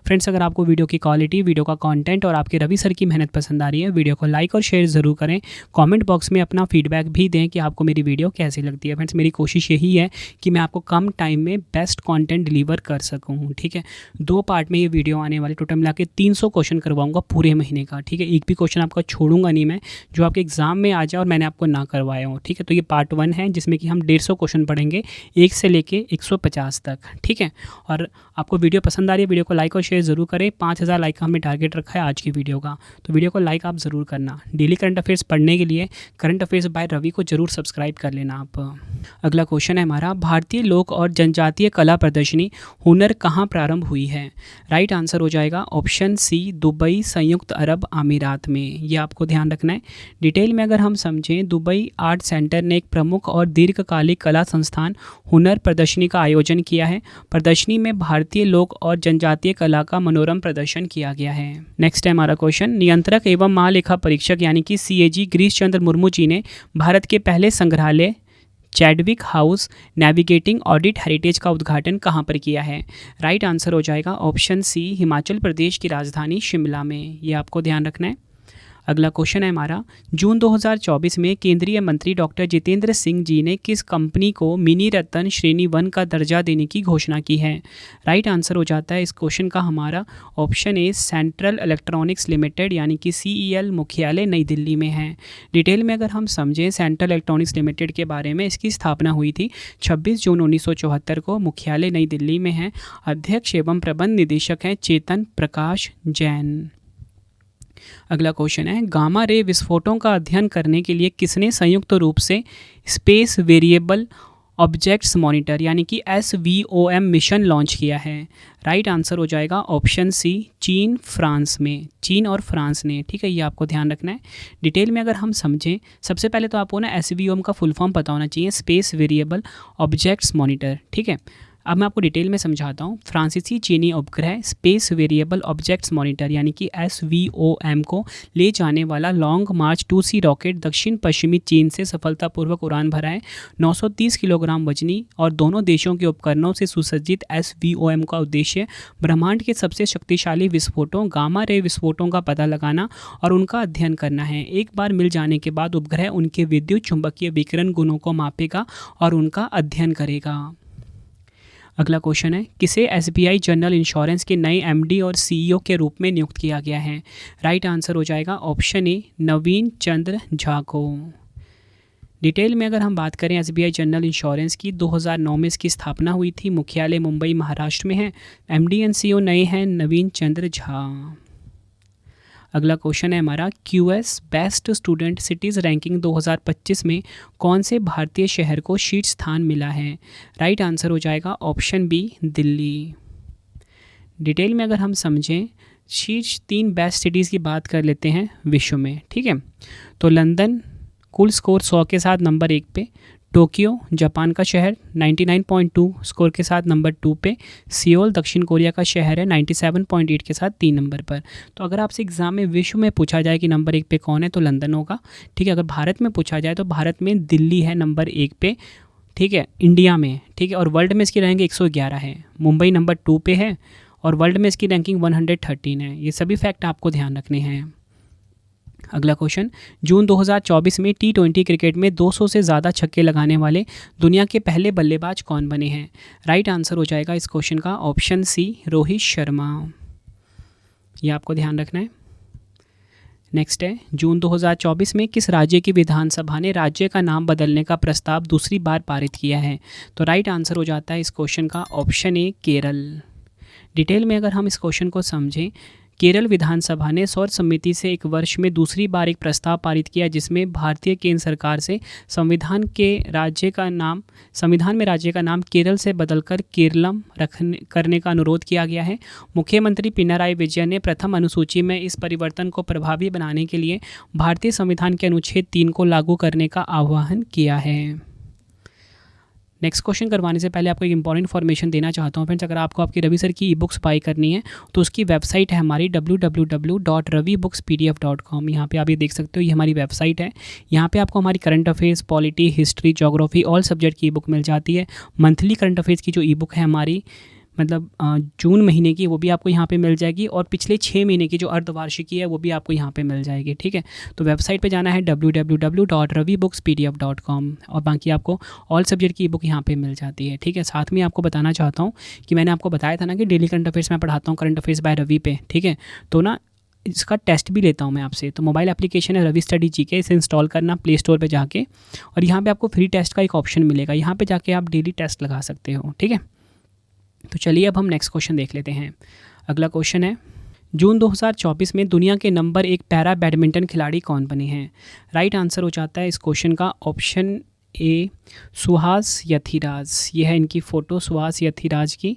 Friends, अगर आपको वीडियो की क्वालिटी, वीडियो का कंटेंट और आपके रवि सर की मेहनत पसंद आ रही है, वीडियो को लाइक और शेयर ज़रूर करें। कमेंट बॉक्स में अपना फीडबैक भी दें कि आपको मेरी वीडियो कैसी लगती है। फ्रेंड्स, मेरी कोशिश यही है कि मैं आपको कम टाइम में बेस्ट कॉन्टेंट डिलीवर कर सकूँ। ठीक है, 2 पार्ट में ये वीडियो आने वाली, टोटल मिला के 300 क्वेश्चन करवाऊँगा पूरे महीने का। ठीक है, एक भी क्वेश्चन आपका छोड़ूंगा नहीं मैं, जो आपके एग्जाम में आ जाए और मैंने आपको ना करवाया हूँ। ठीक है, तो ये पार्ट 1 है जिसमें कि हम 150 क्वेश्चन पढ़ेंगे 1 से लेके 150 तक। ठीक है, और आपको वीडियो पसंद आ रही है, वीडियो को लाइक और शेयर ज़रूर करें। 5000 लाइक का हमने टारगेट रखा है आज की वीडियो का, तो वीडियो को लाइक आप ज़रूर करना। डेली करंट अफेयर्स पढ़ने के लिए करंट अफेयर्स बाय रवि को जरूर सब्सक्राइब कर लेना आप। अगला क्वेश्चन है हमारा, भारतीय लोक और जनजातीय कला प्रदर्शनी हुनर कहाँ प्रारंभ हुई है? राइट आंसर हो जाएगा ऑप्शन सी दुबई, संयुक्त अरब अमीरात में। ये आपको ध्यान रखना है। डिटेल में अगर हम समझें, दुबई आर्ट सेंटर ने एक प्रमुख और दीर्घकालिक कला संस्थान हुनर प्रदर्शनी का आयोजन किया है। प्रदर्शनी में भारतीय लोक और जनजातीय कला का मनोरम प्रदर्शन किया गया है। नेक्स्ट है हमारा क्वेश्चन, नियंत्रक एवं महालेखा परीक्षक यानी कि CAG गिरीश चंद्र मुर्मू जी ने भारत के पहले संग्रहालय Chadwick house navigating audit heritage का उद्घाटन कहाँ पर किया है? राइट आंसर हो जाएगा ऑप्शन सी हिमाचल प्रदेश की राजधानी शिमला में। ये आपको ध्यान रखना है। अगला क्वेश्चन है हमारा, जून 2024 में केंद्रीय मंत्री डॉक्टर जितेंद्र सिंह जी ने किस कंपनी को मिनी रत्न श्रेणी 1 का दर्जा देने की घोषणा की है? राइट आंसर हो जाता है इस क्वेश्चन का हमारा option A central electronics limited यानी कि CEL मुख्यालय नई दिल्ली में है। डिटेल में अगर हम समझें, सेंट्रल इलेक्ट्रॉनिक्स लिमिटेड के बारे में, इसकी स्थापना हुई थी 26 जून 1974 को। मुख्यालय नई दिल्ली में है। अध्यक्ष एवं प्रबंध निदेशक हैं चेतन प्रकाश जैन। अगला क्वेश्चन है, गामा रे विस्फोटों का अध्ययन करने के लिए किसने संयुक्त रूप से स्पेस वेरिएबल ऑब्जेक्ट्स मॉनिटर यानी कि SVOM मिशन लॉन्च किया है? राइट आंसर हो जाएगा ऑप्शन सी, चीन फ्रांस में, चीन और फ्रांस ने। ठीक है, ये आपको ध्यान रखना है। डिटेल में अगर हम समझें, सबसे पहले तो आपको ना SVOM का फुल फॉर्म पता होना चाहिए, स्पेस वेरिएबल ऑब्जेक्ट्स मॉनिटर। ठीक है, अब मैं आपको डिटेल में समझाता हूँ। फ्रांसीसी चीनी उपग्रह स्पेस वेरिएबल ऑब्जेक्ट्स मॉनिटर यानी कि SVOM को ले जाने वाला लॉन्ग मार्च 2C रॉकेट दक्षिण पश्चिमी चीन से सफलतापूर्वक उड़ान भरा है। 930 किलोग्राम वजनी और दोनों देशों के उपकरणों से सुसज्जित SVOM का उद्देश्य ब्रह्मांड के सबसे शक्तिशाली विस्फोटों गामा रे विस्फोटों का पता लगाना और उनका अध्ययन करना है। एक बार मिल जाने के बाद उपग्रह उनके विद्युत चुंबकीय विकिरण गुणों को मापेगा और उनका अध्ययन करेगा। अगला क्वेश्चन है, किसे SBI जनरल इंश्योरेंस के नए MD और CEO के रूप में नियुक्त किया गया है? राइट आंसर हो जाएगा ऑप्शन ए, नवीन चंद्र झा को। डिटेल में अगर हम बात करें SBI जनरल इंश्योरेंस की, 2009 में इसकी स्थापना हुई थी। मुख्यालय मुंबई महाराष्ट्र में है। MD एंड CEO नए हैं नवीन चंद्र झा। अगला क्वेश्चन है हमारा, QS best student cities ranking 2025 में कौन से भारतीय शहर को शीर्ष स्थान मिला है? राइट आंसर हो जाएगा ऑप्शन बी, दिल्ली। डिटेल में अगर हम समझें, शीर्ष 3 बेस्ट सिटीज़ की बात कर लेते हैं विश्व में। ठीक है, तो लंदन कुल स्कोर 100 के साथ नंबर 1 पे, टोक्यो जापान का शहर 99.2 स्कोर के साथ नंबर 2 पे, सियोल दक्षिण कोरिया का शहर है 97.8 के साथ 3 नंबर पर। तो अगर आपसे एग्जाम में विश्व में पूछा जाए कि नंबर 1 पे कौन है, तो लंदन होगा। ठीक है, अगर भारत में पूछा जाए तो भारत में दिल्ली है नंबर 1 पे। ठीक है, इंडिया में। ठीक है, और वर्ल्ड में इसकी रैंकिंग 111 है। मुंबई नंबर 2 पे है और वर्ल्ड में इसकी रैंकिंग 113 है। ये सभी फैक्ट आपको ध्यान रखने हैं। अगला क्वेश्चन, जून 2024 में T20 क्रिकेट में 200 से ज़्यादा छक्के लगाने वाले दुनिया के पहले बल्लेबाज कौन बने हैं? राइट आंसर हो जाएगा इस क्वेश्चन का ऑप्शन सी, रोहित शर्मा। ये आपको ध्यान रखना है। नेक्स्ट है, जून 2024 में किस राज्य की विधानसभा ने राज्य का नाम बदलने का प्रस्ताव दूसरी बार पारित किया है? तो राइट आंसर हो जाता है इस क्वेश्चन का ऑप्शन ए, केरल। डिटेल में अगर हम इस क्वेश्चन को समझें, केरल विधानसभा ने सर्वोच्च समिति से एक वर्ष में दूसरी बार एक प्रस्ताव पारित किया जिसमें भारतीय केंद्र सरकार से संविधान में राज्य का नाम केरल से बदलकर केरलम करने का अनुरोध किया गया है। मुख्यमंत्री पिनाराई विजयन ने प्रथम अनुसूची में इस परिवर्तन को प्रभावी बनाने के लिए भारतीय संविधान के अनुच्छेद 3 को लागू करने का आह्वान किया है। नेक्स्ट क्वेश्चन करवाने से पहले आपको एक इंपॉर्टेंट इन्फॉर्मेशन देना चाहता हूँ फ्रेंड्स। अगर आपको आपकी रवि सर की ई बुक्स बाई करनी है तो उसकी वेबसाइट है हमारी www.ravibookspdf.com। यहाँ पे आप ये देख सकते हो, ये हमारी वेबसाइट है। यहाँ पे आपको हमारी current affairs, polity, history, geography all subject की ई बुक मिल जाती है। मंथली करंट अफेयर्स की जो ई बुक है हमारी जून महीने की, वो भी आपको यहाँ पे मिल जाएगी और पिछले 6 महीने की जो अर्धवार्षिकी है वो भी आपको यहाँ पे मिल जाएगी। ठीक है, तो वेबसाइट पे जाना है www.ravibookspdf.com और बाकी आपको ऑल सब्जेक्ट की बुक यहाँ पे मिल जाती है। ठीक है, साथ में आपको बताना चाहता हूँ कि मैंने आपको बताया था ना कि डेली करंट अफेयर्स मैं पढ़ाता हूँ करंट अफेयर्स बाय रवि पे। ठीक है, तो ना इसका टेस्ट भी लेता हूँ मैं आपसे। तो मोबाइल एप्लीकेशन है रवि स्टडी जीके, इसे इंस्टॉल करना प्ले स्टोर पे जाके, और यहाँ पे आपको फ्री टेस्ट का एक ऑप्शन मिलेगा। यहाँ पे जाके आप डेली टेस्ट लगा सकते हो। ठीक है, तो चलिए अब हम नेक्स्ट क्वेश्चन देख लेते हैं। अगला क्वेश्चन है, जून 2024 में दुनिया के नंबर 1 पैरा बैडमिंटन खिलाड़ी कौन बने हैं? राइट आंसर हो जाता है इस क्वेश्चन का ऑप्शन ए, सुहास यथिराज। ये है इनकी फ़ोटो सुहास यथिराज की।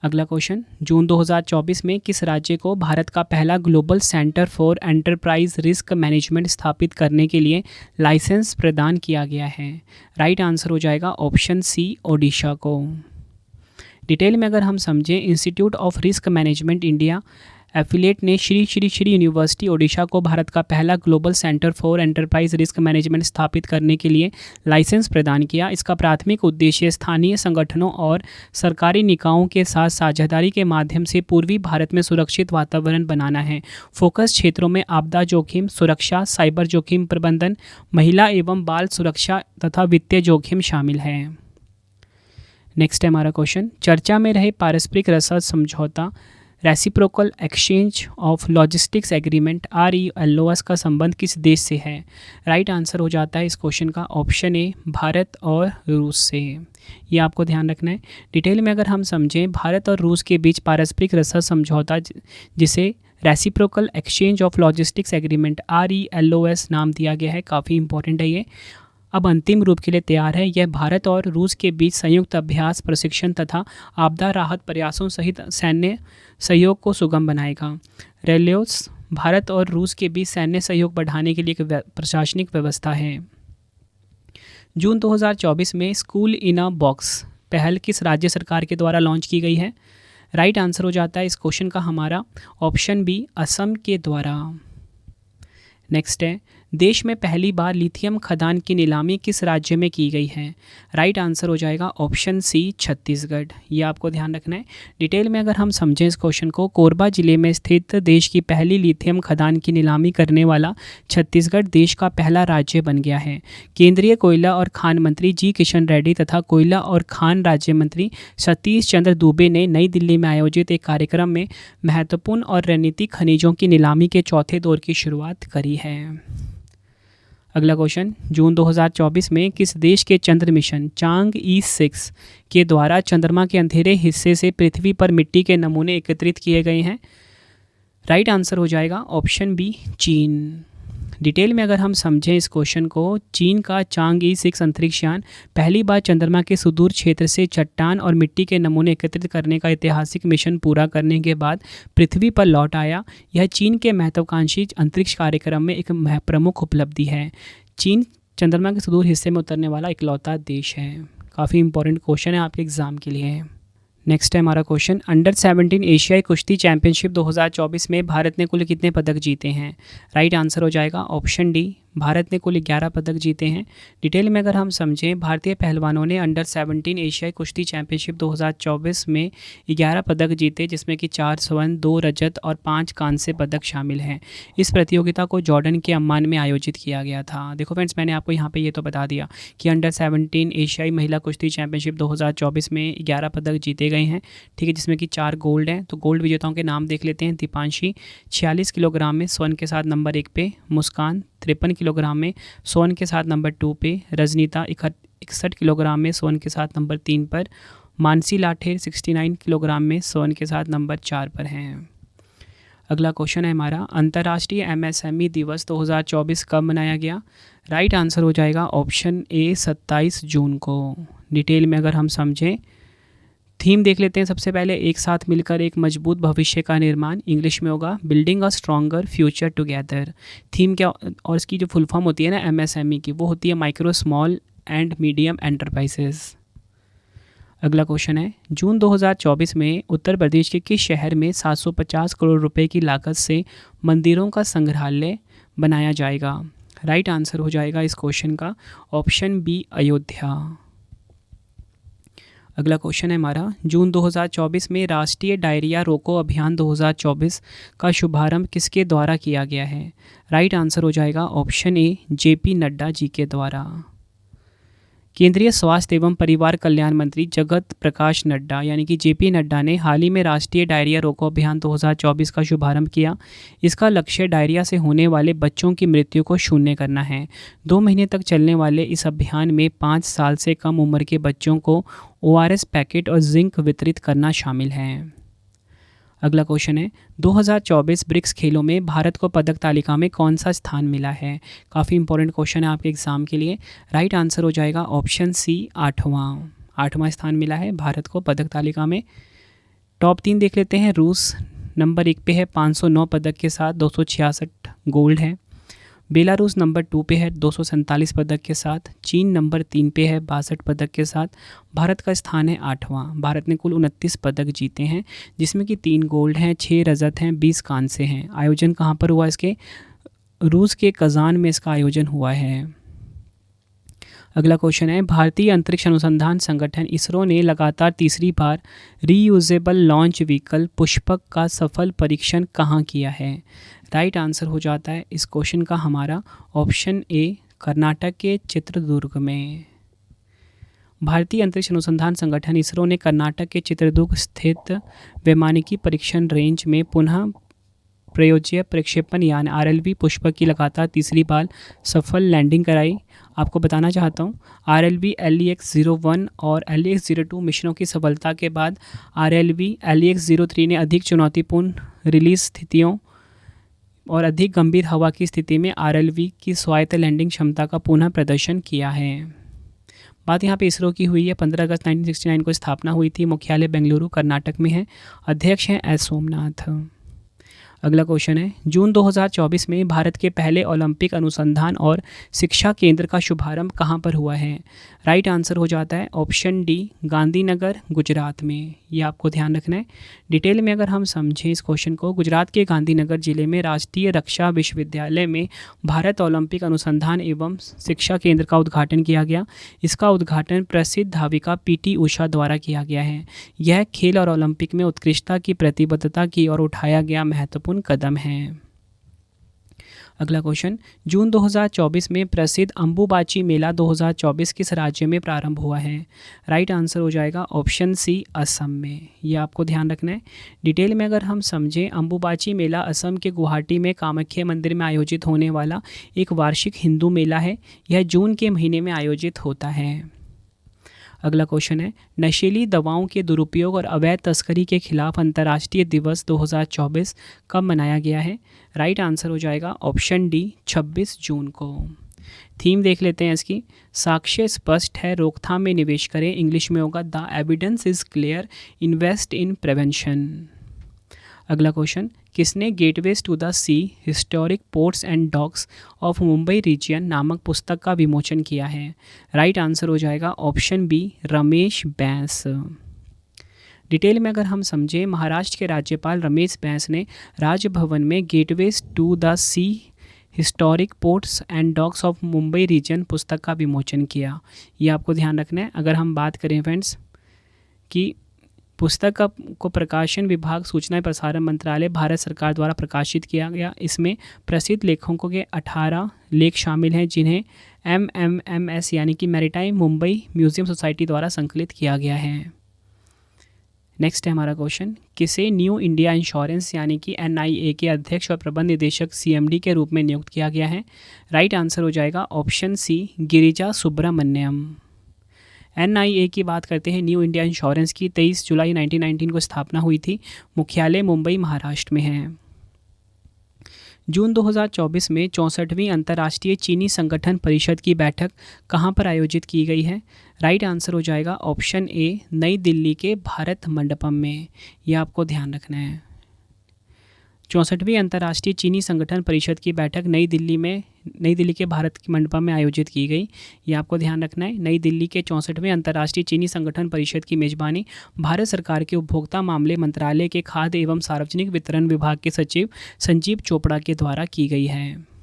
अगला क्वेश्चन, जून 2024 में किस राज्य को भारत का पहला global centre for enterprise risk management स्थापित करने के लिए लाइसेंस प्रदान किया गया है? राइट आंसर हो जाएगा ऑप्शन सी, ओडिशा को। डिटेल में अगर हम समझें, institute of risk management India affiliate ने श्री श्री श्री यूनिवर्सिटी ओडिशा को भारत का पहला global centre for enterprise risk management स्थापित करने के लिए लाइसेंस प्रदान किया। इसका प्राथमिक उद्देश्य स्थानीय संगठनों और सरकारी निकायों के साथ साझेदारी के माध्यम से पूर्वी भारत में सुरक्षित वातावरण बनाना है। फोकस क्षेत्रों में आपदा जोखिम सुरक्षा, साइबर जोखिम प्रबंधन, महिला एवं बाल सुरक्षा तथा वित्तीय जोखिम शामिल है। नेक्स्ट है हमारा क्वेश्चन, चर्चा में रहे पारस्परिक रसद समझौता reciprocal exchange of logistics agreement RELOS का संबंध किस देश से है? राइट आंसर हो जाता है इस क्वेश्चन का ऑप्शन ए, भारत और रूस से। ये आपको ध्यान रखना है। डिटेल में अगर हम समझें, भारत और रूस के बीच पारस्परिक रसद समझौता जिसे reciprocal exchange of logistics agreement, RELOS नाम दिया गया है, काफ़ी इंपॉर्टेंट है ये। अब अंतिम रूप के लिए तैयार है। यह भारत और रूस के बीच संयुक्त अभ्यास, प्रशिक्षण तथा आपदा राहत प्रयासों सहित सैन्य सहयोग को सुगम बनाएगा। रेलोस भारत और रूस के बीच सैन्य सहयोग बढ़ाने के लिए एक प्रशासनिक व्यवस्था है। जून 2024 में स्कूल इन अ बॉक्स पहल किस राज्य सरकार के द्वारा लॉन्च की गई है? राइट आंसर हो जाता है इस क्वेश्चन का हमारा ऑप्शन बी, असम के द्वारा। नेक्स्ट है, देश में पहली बार लिथियम खदान की नीलामी किस राज्य में की गई है? राइट आंसर हो जाएगा ऑप्शन सी, छत्तीसगढ़। ये आपको ध्यान रखना है। डिटेल में अगर हम समझें इस क्वेश्चन को, कोरबा जिले में स्थित देश की पहली लिथियम खदान की नीलामी करने वाला छत्तीसगढ़ देश का पहला राज्य बन गया है। केंद्रीय कोयला और खान मंत्री जी किशन रेड्डी तथा कोयला और खान राज्य मंत्री सतीश चंद्र दुबे ने नई दिल्ली में आयोजित एक कार्यक्रम में महत्वपूर्ण और रणनीतिक खनिजों की नीलामी के चौथे दौर की शुरुआत करी है। अगला क्वेश्चन, जून 2024 में किस देश के चंद्र मिशन चांग-E6 के द्वारा चंद्रमा के अंधेरे हिस्से से पृथ्वी पर मिट्टी के नमूने एकत्रित किए गए हैं? राइट आंसर हो जाएगा ऑप्शन बी, चीन। डिटेल में अगर हम समझें इस क्वेश्चन को, चीन का चांग-E6 अंतरिक्ष यान पहली बार चंद्रमा के सुदूर क्षेत्र से चट्टान और मिट्टी के नमूने एकत्रित करने का ऐतिहासिक मिशन पूरा करने के बाद पृथ्वी पर लौट आया। यह चीन के महत्वाकांक्षी अंतरिक्ष कार्यक्रम में एक प्रमुख उपलब्धि है। चीन चंद्रमा के सुदूर हिस्से में उतरने वाला इकलौता देश है। काफ़ी इंपॉर्टेंट क्वेश्चन है आपके एग्जाम के लिए। नेक्स्ट है हमारा क्वेश्चन, अंडर 17 एशियाई कुश्ती चैंपियनशिप 2024 में भारत ने कुल कितने पदक जीते हैं? राइट आंसर हो जाएगा ऑप्शन डी, भारत ने कुल 11 पदक जीते हैं। डिटेल में अगर हम समझें, भारतीय पहलवानों ने अंडर 17 एशियाई कुश्ती चैंपियनशिप 2024 में 11 पदक जीते, जिसमें कि 4 स्वर्ण, 2 रजत और 5 कांस्य पदक शामिल हैं। इस प्रतियोगिता को जॉर्डन के अम्मान में आयोजित किया गया था। देखो फ्रेंड्स, मैंने आपको यहाँ पे ये तो बता दिया कि अंडर 17 एशियाई महिला कुश्ती चैंपियनशिप 2024 में 11 पदक जीते गए हैं, ठीक है, जिसमें कि 4 गोल्ड हैं। तो गोल्ड विजेताओं के नाम देख लेते हैं। दीपांशी 46 किलोग्राम में स्वर्ण के साथ नंबर 1 पे, मुस्कान 53 किलोग्राम में स्वर्ण के साथ नंबर 2 पे, रजनीता 61 किलोग्राम में स्वर्ण के साथ नंबर 3 पर, मानसी लाठेर 69 किलोग्राम में स्वर्ण के साथ नंबर 4 पर हैं। अगला क्वेश्चन है हमारा, अंतर्राष्ट्रीय MSME दिवस 2024 कब मनाया गया? राइट आंसर हो जाएगा ऑप्शन ए, 27 जून को। डिटेल में अगर हम समझें, थीम देख लेते हैं सबसे पहले, एक साथ मिलकर एक मजबूत भविष्य का निर्माण, इंग्लिश में होगा building a stronger future together. Theme क्या, और इसकी जो फुल फॉर्म होती है ना MSME की, वो होती है micro small and medium enterprises. अगला क्वेश्चन है, जून 2024 में उत्तर प्रदेश के किस शहर में 750 करोड़ रुपए की लागत से मंदिरों का संग्रहालय बनाया जाएगा? राइट आंसर हो जाएगा इस क्वेश्चन का ऑप्शन बी, अयोध्या। अगला क्वेश्चन है हमारा, जून 2024 में राष्ट्रीय डायरिया रोको अभियान 2024 का शुभारंभ किसके द्वारा किया गया है? राइट आंसर हो जाएगा ऑप्शन ए, JP नड्डा जी के द्वारा। केंद्रीय स्वास्थ्य एवं परिवार कल्याण मंत्री जगत प्रकाश नड्डा यानी कि JP नड्डा ने हाल ही में राष्ट्रीय डायरिया रोको अभियान 2024 का शुभारंभ किया। इसका लक्ष्य डायरिया से होने वाले बच्चों की मृत्यु को शून्य करना है। 2 महीने तक चलने वाले इस अभियान में 5 साल से कम उम्र के बच्चों को ORS पैकेट और जिंक वितरित करना शामिल है। अगला क्वेश्चन है, 2024 ब्रिक्स खेलों में भारत को पदक तालिका में कौन सा स्थान मिला है? काफ़ी इंपॉर्टेंट क्वेश्चन है आपके एग्जाम के लिए। राइट आंसर हो जाएगा ऑप्शन सी, 8वां स्थान मिला है भारत को पदक तालिका में। टॉप 3 देख लेते हैं। रूस नंबर 1 पे है 509 पदक के साथ, 266 गोल्ड है। बेलारूस नंबर 2 पे है 247 पदक के साथ। चीन नंबर 3 पे है 62 पदक के साथ। भारत का स्थान है 8वां। भारत ने कुल 29 पदक जीते हैं, जिसमें कि 3 गोल्ड हैं, 6 रजत हैं, 20 कांस्य हैं। आयोजन कहाँ पर हुआ इसके? रूस के कजान में इसका आयोजन हुआ है। अगला क्वेश्चन है, भारतीय अंतरिक्ष अनुसंधान संगठन इसरो ने लगातार तीसरी बार रीयूजेबल लॉन्च व्हीकल पुष्पक का सफल परीक्षण कहाँ किया है? राइट आंसर हो जाता है इस क्वेश्चन का हमारा ऑप्शन ए, कर्नाटक के चित्रदुर्ग में। भारतीय अंतरिक्ष अनुसंधान संगठन इसरो ने कर्नाटक के चित्रदुर्ग स्थित वैमानिकी परीक्षण रेंज में पुनः प्रयोज्य प्रक्षेपण यान RLV पुष्पक की लगातार तीसरी बार सफल लैंडिंग कराई? आपको बताना चाहता हूँ, RLV LEX-01 और LEX-02 मिशनों की सफलता के बाद RLV LEX-03 ने अधिक चुनौतीपूर्ण रिलीज स्थितियों और अधिक गंभीर हवा की स्थिति में RLV की स्वायत्त लैंडिंग क्षमता का पुनः प्रदर्शन किया है। बात यहाँ पे इसरो की हुई है। 15 अगस्त 1969 को स्थापना हुई थी। मुख्यालय बेंगलुरु कर्नाटक में है। अध्यक्ष हैं एस सोमनाथ। अगला क्वेश्चन है, जून 2024 में भारत के पहले ओलंपिक अनुसंधान और शिक्षा केंद्र का शुभारंभ कहाँ पर हुआ है? राइट आंसर हो जाता है ऑप्शन डी, गांधीनगर, गुजरात में। ये आपको ध्यान रखना है। डिटेल में अगर हम समझें इस क्वेश्चन को, गुजरात के गांधीनगर जिले में राष्ट्रीय रक्षा विश्वविद्यालय में भारत ओलंपिक अनुसंधान एवं शिक्षा केंद्र का उद्घाटन किया गया। इसका उद्घाटन प्रसिद्ध धाविका PT उषा द्वारा किया गया है। यह खेल और ओलंपिक में उत्कृष्टता की प्रतिबद्धता की ओर उठाया गया महत्वपूर्ण कदम है। अगला क्वेश्चन, जून 2024 में प्रसिद्ध अंबुबाची मेला 2024 किस राज्य में प्रारंभ हुआ है? राइट आंसर हो जाएगा ऑप्शन सी, असम में। ये आपको ध्यान रखना है। डिटेल में अगर हम समझें, अंबुबाची मेला असम के गुवाहाटी में कामाख्या मंदिर में आयोजित होने वाला एक वार्षिक हिंदू मेला है। यह जून के महीने में आयोजित होता है। अगला क्वेश्चन है, नशीली दवाओं के दुरुपयोग और अवैध तस्करी के खिलाफ अंतर्राष्ट्रीय दिवस 2024 कब मनाया गया है? राइट आंसर हो जाएगा ऑप्शन डी, 26 जून को। थीम देख लेते हैं इसकी, साक्ष्य स्पष्ट है, रोकथाम में निवेश करें। इंग्लिश में होगा the evidence is clear, invest in prevention. अगला क्वेश्चन, किसने gateways to the sea historic ports and docks of Mumbai region नामक पुस्तक का विमोचन किया है? राइट आंसर हो जाएगा option B, Ramesh Bais. Detail में अगर हम समझें, महाराष्ट्र के राज्यपाल रमेश बैस ने राजभवन में gateways to the sea historic ports and docks of Mumbai region पुस्तक का विमोचन किया। ये आपको ध्यान रखना है। अगर हम बात करें फ्रेंड्स कि पुस्तक को प्रकाशन विभाग, सूचना एवं प्रसारण मंत्रालय, भारत सरकार द्वारा प्रकाशित किया गया। इसमें प्रसिद्ध लेखकों के 18 लेख शामिल हैं, जिन्हें MMMS यानी कि मैरीटाइम मुंबई म्यूजियम सोसाइटी द्वारा संकलित किया गया है। नेक्स्ट है हमारा क्वेश्चन, किसे न्यू इंडिया इंश्योरेंस यानी कि NIA के अध्यक्ष और प्रबंध निदेशक CMD के रूप में नियुक्त किया गया है? राइट आंसर हो जाएगा option C, Girija Subramaniam. NIA की बात करते हैं, न्यू इंडिया इंश्योरेंस की 23 जुलाई 1919 को स्थापना हुई थी। मुख्यालय मुंबई महाराष्ट्र में है। जून 2024 में 64वीं अंतर्राष्ट्रीय चीनी संगठन परिषद की बैठक कहाँ पर आयोजित की गई है? राइट आंसर हो जाएगा ऑप्शन ए, नई दिल्ली के भारत मंडपम में। यह आपको ध्यान रखना है। 64वीं अंतर्राष्ट्रीय चीनी संगठन परिषद की बैठक नई दिल्ली के भारत मंडपम में आयोजित की गई। ये आपको ध्यान रखना है। नई दिल्ली के 64वें अंतर्राष्ट्रीय चीनी संगठन परिषद की मेजबानी भारत सरकार के उपभोक्ता मामले मंत्रालय के खाद्य एवं सार्वजनिक वितरण विभाग के सचिव संजीव चोपड़ा के द्वारा की गई है।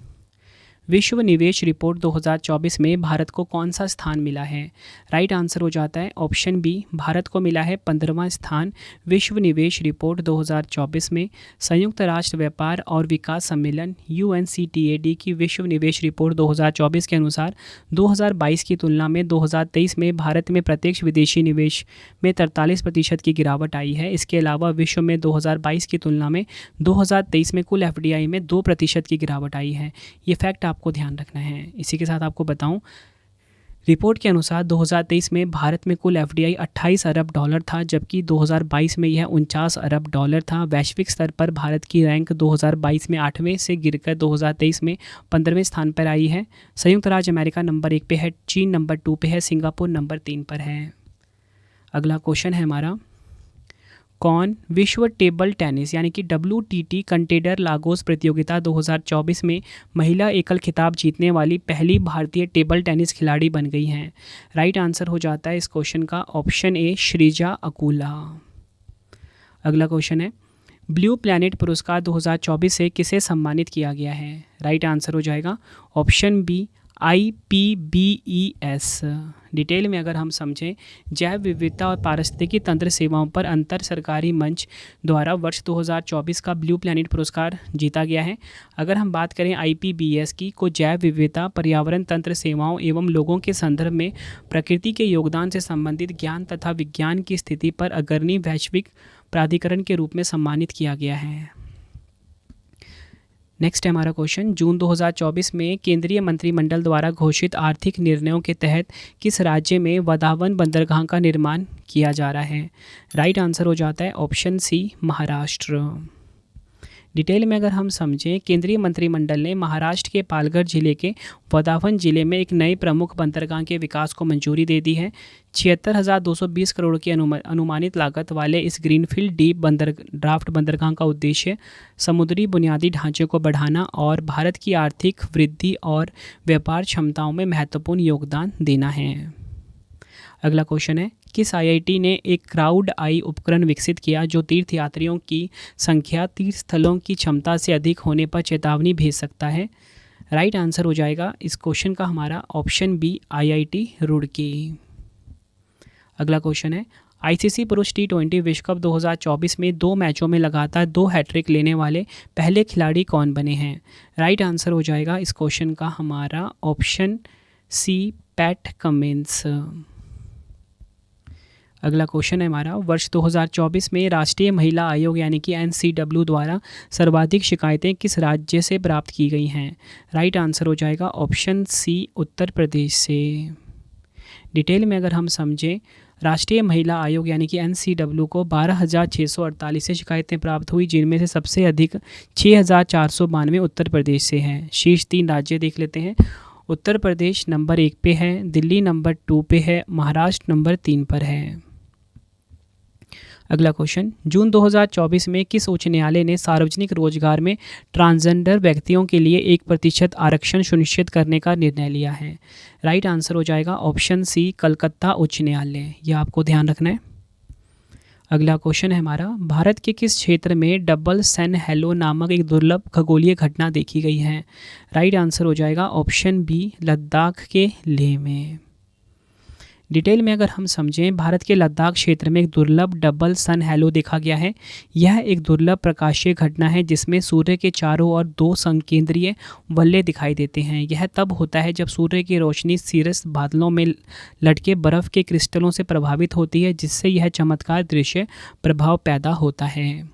विश्व निवेश रिपोर्ट 2024 में भारत को कौन सा स्थान मिला है? राइट आंसर हो जाता है ऑप्शन बी, भारत को मिला है 15वां स्थान। विश्व निवेश रिपोर्ट 2024 में संयुक्त राष्ट्र व्यापार और विकास सम्मेलन UNCTAD की विश्व निवेश रिपोर्ट 2024 के अनुसार 2022 की तुलना में 2023 में भारत में प्रत्यक्ष विदेशी निवेश में 43% की गिरावट आई है। इसके अलावा विश्व में 2022 की तुलना में 2023 में कुल FDI में 2% की गिरावट आई है। ये फैक्ट आपको ध्यान रखना है। इसी के साथ आपको बताऊं, रिपोर्ट के अनुसार 2023 में भारत में कुल FDI 28 अरब डॉलर था, जबकि 2022 में यह 49 अरब डॉलर था। वैश्विक स्तर पर भारत की रैंक 2022 में 8वें से गिरकर 2023 में 15वें स्थान पर आई है। संयुक्त राज्य अमेरिका नंबर 1 पे है, चीन नंबर 2 पे है, सिंगापुर नंबर 3 पर है। अगला क्वेश्चन है हमारा, कौन विश्व टेबल टेनिस यानी कि WTT कंटेडर लागोस प्रतियोगिता 2024 में महिला एकल खिताब जीतने वाली पहली भारतीय टेबल टेनिस खिलाड़ी बन गई हैं? राइट आंसर हो जाता है इस क्वेश्चन का ऑप्शन ए, श्रीजा अकुला। अगला क्वेश्चन है, ब्लू प्लैनेट पुरस्कार 2024 से किसे सम्मानित किया गया है? राइट आंसर हो जाएगा ऑप्शन बी, IPBES। डिटेल में अगर हम समझें, जैव विविधता और पारिस्थितिकी तंत्र सेवाओं पर अंतर सरकारी मंच द्वारा वर्ष 2024 का ब्लू प्लैनेट पुरस्कार जीता गया है। अगर हम बात करें IPBES की, को जैव विविधता, पर्यावरण तंत्र सेवाओं एवं लोगों के संदर्भ में प्रकृति के योगदान से संबंधित ज्ञान तथा विज्ञान की स्थिति पर अग्रणी वैश्विक प्राधिकरण के रूप में सम्मानित किया गया है। नेक्स्ट है हमारा क्वेश्चन, जून 2024 में केंद्रीय मंत्रिमंडल द्वारा घोषित आर्थिक निर्णयों के तहत किस राज्य में वधावन बंदरगाह का निर्माण किया जा रहा है? राइट आंसर हो जाता है ऑप्शन सी, महाराष्ट्र। डिटेल में अगर हम समझें, केंद्रीय मंत्रिमंडल ने महाराष्ट्र के पालघर जिले के वधावन जिले में एक नए प्रमुख बंदरगाह के विकास को मंजूरी दे दी है। 76,220 करोड़ की अनुमानित लागत वाले इस ग्रीनफील्ड डीप ड्राफ्ट बंदरगाह का उद्देश्य समुद्री बुनियादी ढांचे को बढ़ाना और भारत की आर्थिक वृद्धि और व्यापार क्षमताओं में महत्वपूर्ण योगदान देना है। अगला क्वेश्चन है, किस आईआईटी ने एक क्राउड आई उपकरण विकसित किया जो तीर्थयात्रियों की संख्या तीर्थ स्थलों की क्षमता से अधिक होने पर चेतावनी भेज सकता है? राइट आंसर हो जाएगा इस क्वेश्चन का हमारा ऑप्शन बी, आईआईटी रुड़की। अगला क्वेश्चन है, आईसीसी पुरुष T20 विश्व कप 2024 में 2 मैचों में लगातार 2 हैट्रिक लेने वाले पहले खिलाड़ी कौन बने हैं? राइट आंसर हो जाएगा इस क्वेश्चन का हमारा ऑप्शन सी, पैट कमिंस। अगला क्वेश्चन है हमारा, वर्ष 2024 में राष्ट्रीय महिला आयोग यानी कि NCW द्वारा सर्वाधिक शिकायतें किस राज्य से प्राप्त की गई हैं? राइट आंसर हो जाएगा ऑप्शन सी, उत्तर प्रदेश से। डिटेल में अगर हम समझें, राष्ट्रीय महिला आयोग यानी कि NCW को 12,648 से शिकायतें प्राप्त हुई, जिनमें से सबसे अधिक 6,492 उत्तर प्रदेश से हैं। शीर्ष 3 राज्य देख लेते हैं। उत्तर प्रदेश नंबर 1 पे है, दिल्ली नंबर 2 पे है, महाराष्ट्र नंबर 3 पर है। अगला क्वेश्चन, जून 2024 में किस उच्च न्यायालय ने सार्वजनिक रोजगार में ट्रांसजेंडर व्यक्तियों के लिए 1% आरक्षण सुनिश्चित करने का निर्णय लिया है? राइट आंसर हो जाएगा ऑप्शन सी, कलकत्ता उच्च न्यायालय। यह आपको ध्यान रखना है। अगला क्वेश्चन है हमारा, भारत के किस क्षेत्र में डबल सन हेलो नामक एक दुर्लभ खगोलीय घटना देखी गई है? राइट आंसर हो जाएगा ऑप्शन बी, लद्दाख के लेह में। डिटेल में अगर हम समझें, भारत के लद्दाख क्षेत्र में एक दुर्लभ डबल सन हेलो देखा गया है। यह एक दुर्लभ प्रकाशीय घटना है जिसमें सूर्य के चारों ओर 2 संकेंद्रीय वलय दिखाई देते हैं। यह तब होता है जब सूर्य की रोशनी सीरस बादलों में लटके बर्फ़ के क्रिस्टलों से प्रभावित होती है, जिससे यह चमत्कार दृश्य प्रभाव पैदा होता है।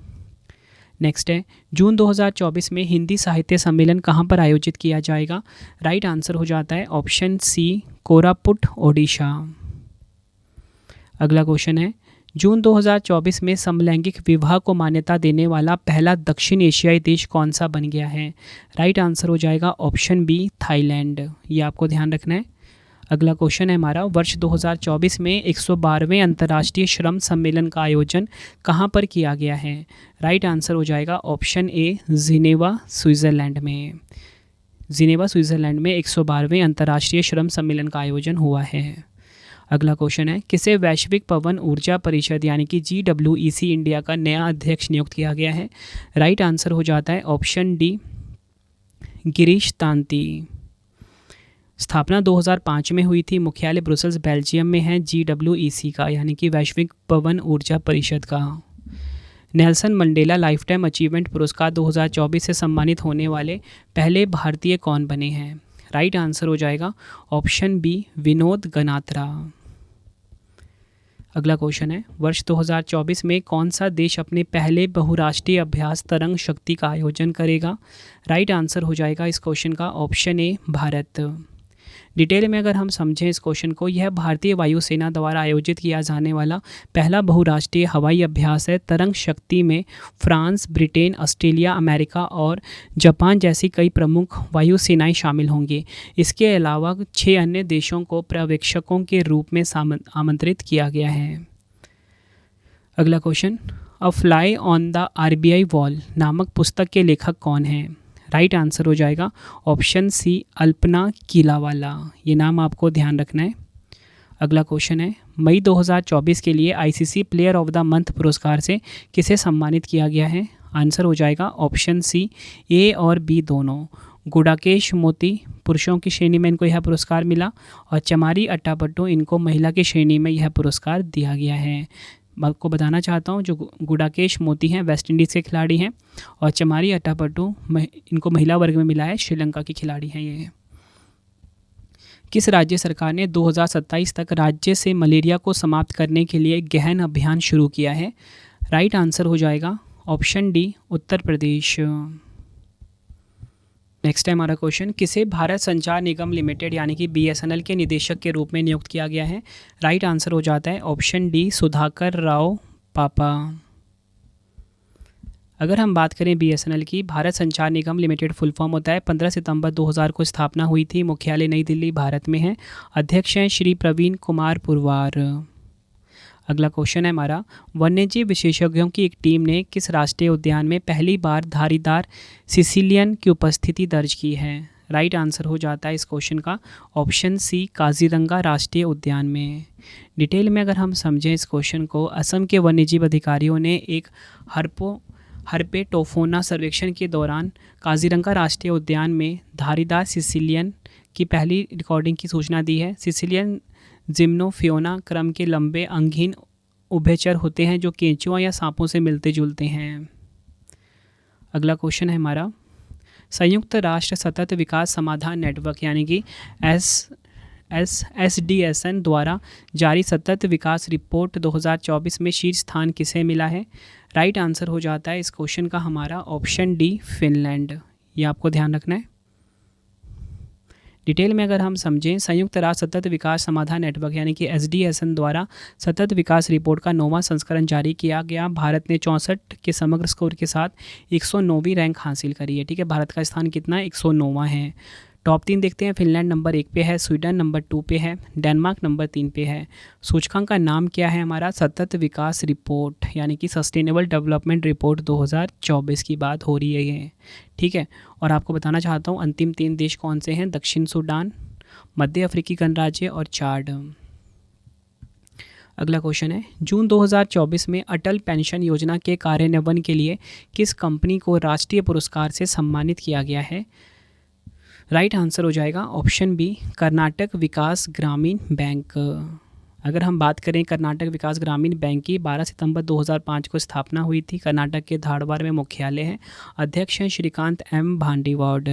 नेक्स्ट है, जून 2024 में हिंदी साहित्य सम्मेलन कहाँ पर आयोजित किया जाएगा? राइट आंसर हो जाता है ऑप्शन सी, कोरापुट, ओडिशा। अगला क्वेश्चन है, जून 2024 में समलैंगिक विवाह को मान्यता देने वाला पहला दक्षिण एशियाई देश कौन सा बन गया है? राइट आंसर हो जाएगा ऑप्शन बी, थाईलैंड। ये आपको ध्यान रखना है। अगला क्वेश्चन है हमारा, वर्ष 2024 में 112वें अंतर्राष्ट्रीय श्रम सम्मेलन का आयोजन कहाँ पर किया गया है? राइट आंसर हो जाएगा ऑप्शन ए, जिनेवा, स्विट्ज़रलैंड में। जिनेवा स्विट्ज़रलैंड में 112वें अंतर्राष्ट्रीय श्रम सम्मेलन का आयोजन हुआ है। अगला क्वेश्चन है, किसे वैश्विक पवन ऊर्जा परिषद यानी कि GWEC इंडिया का नया अध्यक्ष नियुक्त किया गया है? राइट आंसर हो जाता है ऑप्शन डी, गिरीश तांती। स्थापना 2005 में हुई थी। मुख्यालय ब्रुसेल्स, बेल्जियम में है GWEC का यानी कि वैश्विक पवन ऊर्जा परिषद का। Nelson Mandela life time achievement पुरस्कार 2024 से सम्मानित होने वाले पहले भारतीय कौन बने हैं? राइट आंसर हो जाएगा ऑप्शन बी, विनोद गनात्रा। अगला क्वेश्चन है, वर्ष 2024 में कौन सा देश अपने पहले बहुराष्ट्रीय अभ्यास तरंग शक्ति का आयोजन करेगा? राइट आंसर हो जाएगा इस क्वेश्चन का ऑप्शन ए, भारत। डिटेल में अगर हम समझें इस क्वेश्चन को, यह भारतीय वायुसेना द्वारा आयोजित किया जाने वाला पहला बहुराष्ट्रीय हवाई अभ्यास है। तरंग शक्ति में फ्रांस, ब्रिटेन, ऑस्ट्रेलिया, अमेरिका और जापान जैसी कई प्रमुख वायुसेनाएं शामिल होंगी। इसके अलावा 6 अन्य देशों को पर्यवेक्षकों के रूप में आमंत्रित किया गया है। अगला question, a fly on the RBI wall नामक पुस्तक के लेखक कौन हैं? राइट आंसर हो जाएगा ऑप्शन सी, अल्पना किलावाला। ये नाम आपको ध्यान रखना है। अगला क्वेश्चन है, मई 2024 के लिए ICC player of the month पुरस्कार से किसे सम्मानित किया गया है? आंसर हो जाएगा ऑप्शन सी, ए और बी दोनों। गुडाकेश मोती पुरुषों की श्रेणी में इनको यह पुरस्कार मिला और चमारी अट्टापट्टू इनको महिला की श्रेणी में यह पुरस्कार दिया गया है। मैं आपको बताना चाहता हूँ, जो गुडाकेश मोती हैं वेस्ट इंडीज़ के खिलाड़ी हैं और चमारी अट्टापट्टू इनको महिला वर्ग में मिला है, श्रीलंका की खिलाड़ी हैं ये। किस राज्य सरकार ने 2027 तक राज्य से मलेरिया को समाप्त करने के लिए गहन अभियान शुरू किया है? राइट आंसर हो जाएगा option D, Uttar Pradesh. Next है हमारा क्वेश्चन, किसे भारत संचार निगम लिमिटेड यानी कि BSNL के निदेशक के रूप में नियुक्त किया गया है? राइट आंसर हो जाता है ऑप्शन डी, सुधाकर राव पापा। अगर हम बात करें BSNL की, भारत संचार निगम लिमिटेड फुल फॉर्म होता है 15 सितंबर 2000 को स्थापना हुई थी। मुख्यालय नई दिल्ली भारत में है। अध्यक्ष हैं श्री प्रवीण कुमार पुरवार। अगला क्वेश्चन है हमारा, वन्यजीव विशेषज्ञों की एक टीम ने किस राष्ट्रीय उद्यान में पहली बार धारीदार सिसिलियन की उपस्थिति दर्ज की है? राइट आंसर हो जाता है इस क्वेश्चन का ऑप्शन सी, काजीरंगा राष्ट्रीय उद्यान में। डिटेल में अगर हम समझें इस क्वेश्चन को, असम के वन्यजीव अधिकारियों ने एक हर्पेटोफोना सर्वेक्षण के दौरान काजीरंगा राष्ट्रीय उद्यान में धारीदार सिसिलियन की पहली रिकॉर्डिंग की सूचना दी है। सिसिलियन जिम्नोफियोना क्रम के लंबे अंगहीन उभयचर होते हैं जो केंचुआ या सांपों से मिलते जुलते हैं। अगला क्वेश्चन है हमारा, संयुक्त राष्ट्र सतत विकास समाधान नेटवर्क यानी कि SDSN द्वारा जारी सतत विकास रिपोर्ट 2024 में शीर्ष स्थान किसे मिला है? राइट आंसर हो जाता है इस क्वेश्चन का हमारा ऑप्शन डी, फिनलैंड। ये आपको ध्यान रखना है। डिटेल में अगर हम समझें, संयुक्त राष्ट्र सतत विकास समाधान नेटवर्क यानी कि SDSN द्वारा सतत विकास रिपोर्ट का 9वां संस्करण जारी किया गया। भारत ने 64 के समग्र स्कोर के साथ 109वीं रैंक हासिल करी है। ठीक है, भारत का स्थान कितना है? 109वां है। टॉप 3 देखते हैं, फिनलैंड नंबर 1 पे है, स्वीडन नंबर 2 पे है, डेनमार्क नंबर 3 पे है। सूचकांक का नाम क्या है हमारा? सतत विकास रिपोर्ट यानी कि सस्टेनेबल डेवलपमेंट रिपोर्ट 2024 की बात हो रही है ये। ठीक है, और आपको बताना चाहता हूँ अंतिम 3 देश कौन से हैं? दक्षिण सूडान, मध्य अफ्रीकी गणराज्य और चाड। अगला क्वेश्चन है, जून 2024 में अटल पेंशन योजना के कार्यान्वयन के लिए किस कंपनी को राष्ट्रीय पुरस्कार से सम्मानित किया गया है? राइट आंसर हो जाएगा ऑप्शन बी, कर्नाटक विकास ग्रामीण बैंक। अगर हम बात करें कर्नाटक विकास ग्रामीण बैंक की, 12 सितंबर 2005 को स्थापना हुई थी। कर्नाटक के धारवाड़ में मुख्यालय है। अध्यक्ष हैं श्रीकांत M भांडीवाड।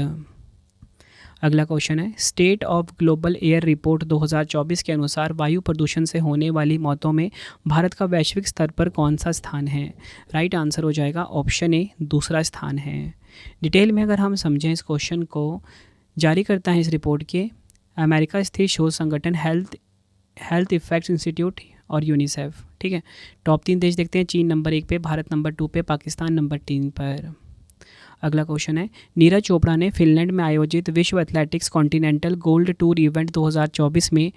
अगला क्वेश्चन है, state of global air report 2024 के अनुसार वायु प्रदूषण से होने वाली मौतों में भारत का वैश्विक स्तर पर कौन सा स्थान है? राइट आंसर हो जाएगा ऑप्शन ए, दूसरा स्थान है। डिटेल में अगर हम समझें इस क्वेश्चन को, जारी करता है इस रिपोर्ट के अमेरिका स्थित शोध संगठन हेल्थ इफेक्ट्स इंस्टीट्यूट और यूनिसेफ। ठीक है, टॉप 3 देश देखते हैं, चीन नंबर 1 पे, भारत नंबर 2 पे, पाकिस्तान नंबर 3 पर। अगला क्वेश्चन है, नीरज चोपड़ा ने फिनलैंड में आयोजित विश्व athletics continental gold tour event 2024 में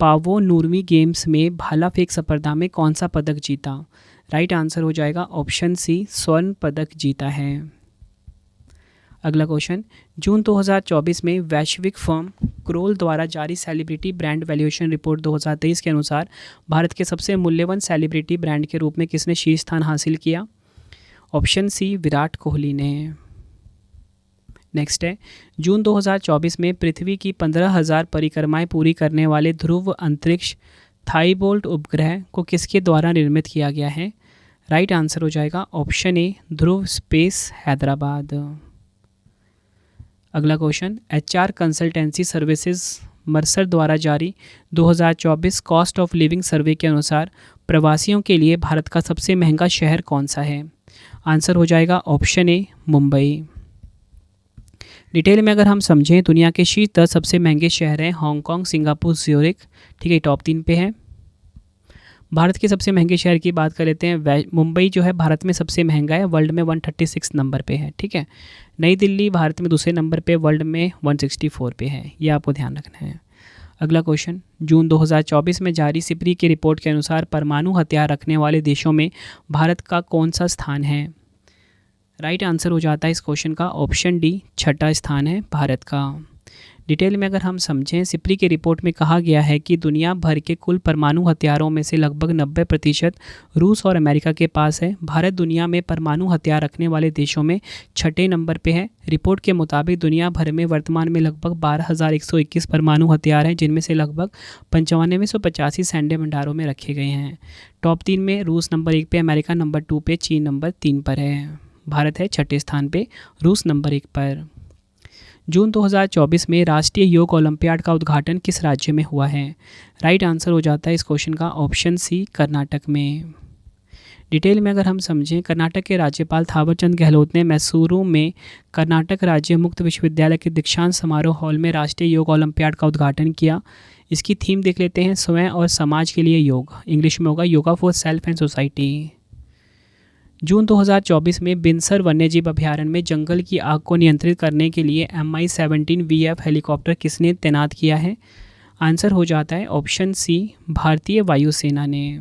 पावो नूरवी गेम्स में भाला फेंक स्पर्धा में कौन सा पदक जीता? राइट आंसर हो जाएगा ऑप्शन सी, स्वर्ण पदक जीता है। अगला क्वेश्चन, जून 2024 में वैश्विक फर्म क्रोल द्वारा जारी सेलिब्रिटी ब्रांड वैल्यूएशन रिपोर्ट 2023 के अनुसार भारत के सबसे मूल्यवान सेलिब्रिटी ब्रांड के रूप में किसने शीर्ष स्थान हासिल किया? ऑप्शन सी, विराट कोहली ने। नेक्स्ट है, जून 2024 में पृथ्वी की 15,000 परिक्रमाएं पूरी करने वाले ध्रुव अंतरिक्ष थाईबोल्ट उपग्रह को किसके द्वारा निर्मित किया गया है? राइट आंसर हो जाएगा option A, Dhruva space Hyderabad. अगला question, HR consultancy services Mercer द्वारा जारी 2024 कॉस्ट ऑफ लिविंग सर्वे के अनुसार प्रवासियों के लिए भारत का सबसे महंगा शहर कौन सा है? आंसर हो जाएगा ऑप्शन ए, मुंबई। डिटेल में अगर हम समझें, दुनिया के शीर्ष 10 सबसे महंगे शहर हैं हांगकांग, सिंगापुर, ज्यूरिख। ठीक है, टॉप 3 पे है। भारत के सबसे महंगे शहर की बात कर लेते हैं, मुंबई जो है भारत में सबसे महंगा है, वर्ल्ड में 136 नंबर पे है। ठीक है, नई दिल्ली भारत में दूसरे नंबर पे, वर्ल्ड में 164 पे है। ये आपको ध्यान रखना है। अगला क्वेश्चन, जून 2024 में जारी सिपरी की रिपोर्ट के अनुसार परमाणु हथियार रखने वाले देशों में भारत का कौन सा स्थान है? राइट आंसर हो जाता है इस क्वेश्चन का ऑप्शन डी, छठा स्थान है भारत का। डिटेल में अगर हम समझें, सिपरी की रिपोर्ट में कहा गया है कि दुनिया भर के कुल परमाणु हथियारों में से लगभग 90% रूस और अमेरिका के पास है। भारत दुनिया में परमाणु हथियार रखने वाले देशों में 6ठे नंबर पे है। रिपोर्ट के मुताबिक दुनिया भर में वर्तमान में लगभग 12,121 परमाणु हथियार हैं, जिनमें से लगभग 9585 सैन्य भंडारों में रखे गए हैं। टॉप 3 में रूस नंबर 1 पे, अमेरिका नंबर 2 पे, चीन नंबर 3 पर है। भारत है 6ठे स्थान पे, रूस नंबर 1 पर। जून 2024 में राष्ट्रीय योग ओलंपियाड का उद्घाटन किस राज्य में हुआ है? राइट आंसर हो जाता है इस क्वेश्चन का ऑप्शन सी, कर्नाटक में। डिटेल में अगर हम समझें, कर्नाटक के राज्यपाल थावरचंद गहलोत ने मैसूरू में कर्नाटक राज्य मुक्त विश्वविद्यालय के दीक्षांत समारोह हॉल में राष्ट्रीय योग ओलंपियाड का उद्घाटन किया। इसकी थीम देख लेते हैं, स्वयं और समाज के लिए योग। इंग्लिश में होगा yoga for self and society. जून 2024 में बिनसर वन्यजीव अभयारण्य में जंगल की आग को नियंत्रित करने के लिए MI-17 VF हेलीकॉप्टर किसने तैनात किया है? आंसर हो जाता है ऑप्शन सी, भारतीय वायुसेना ने।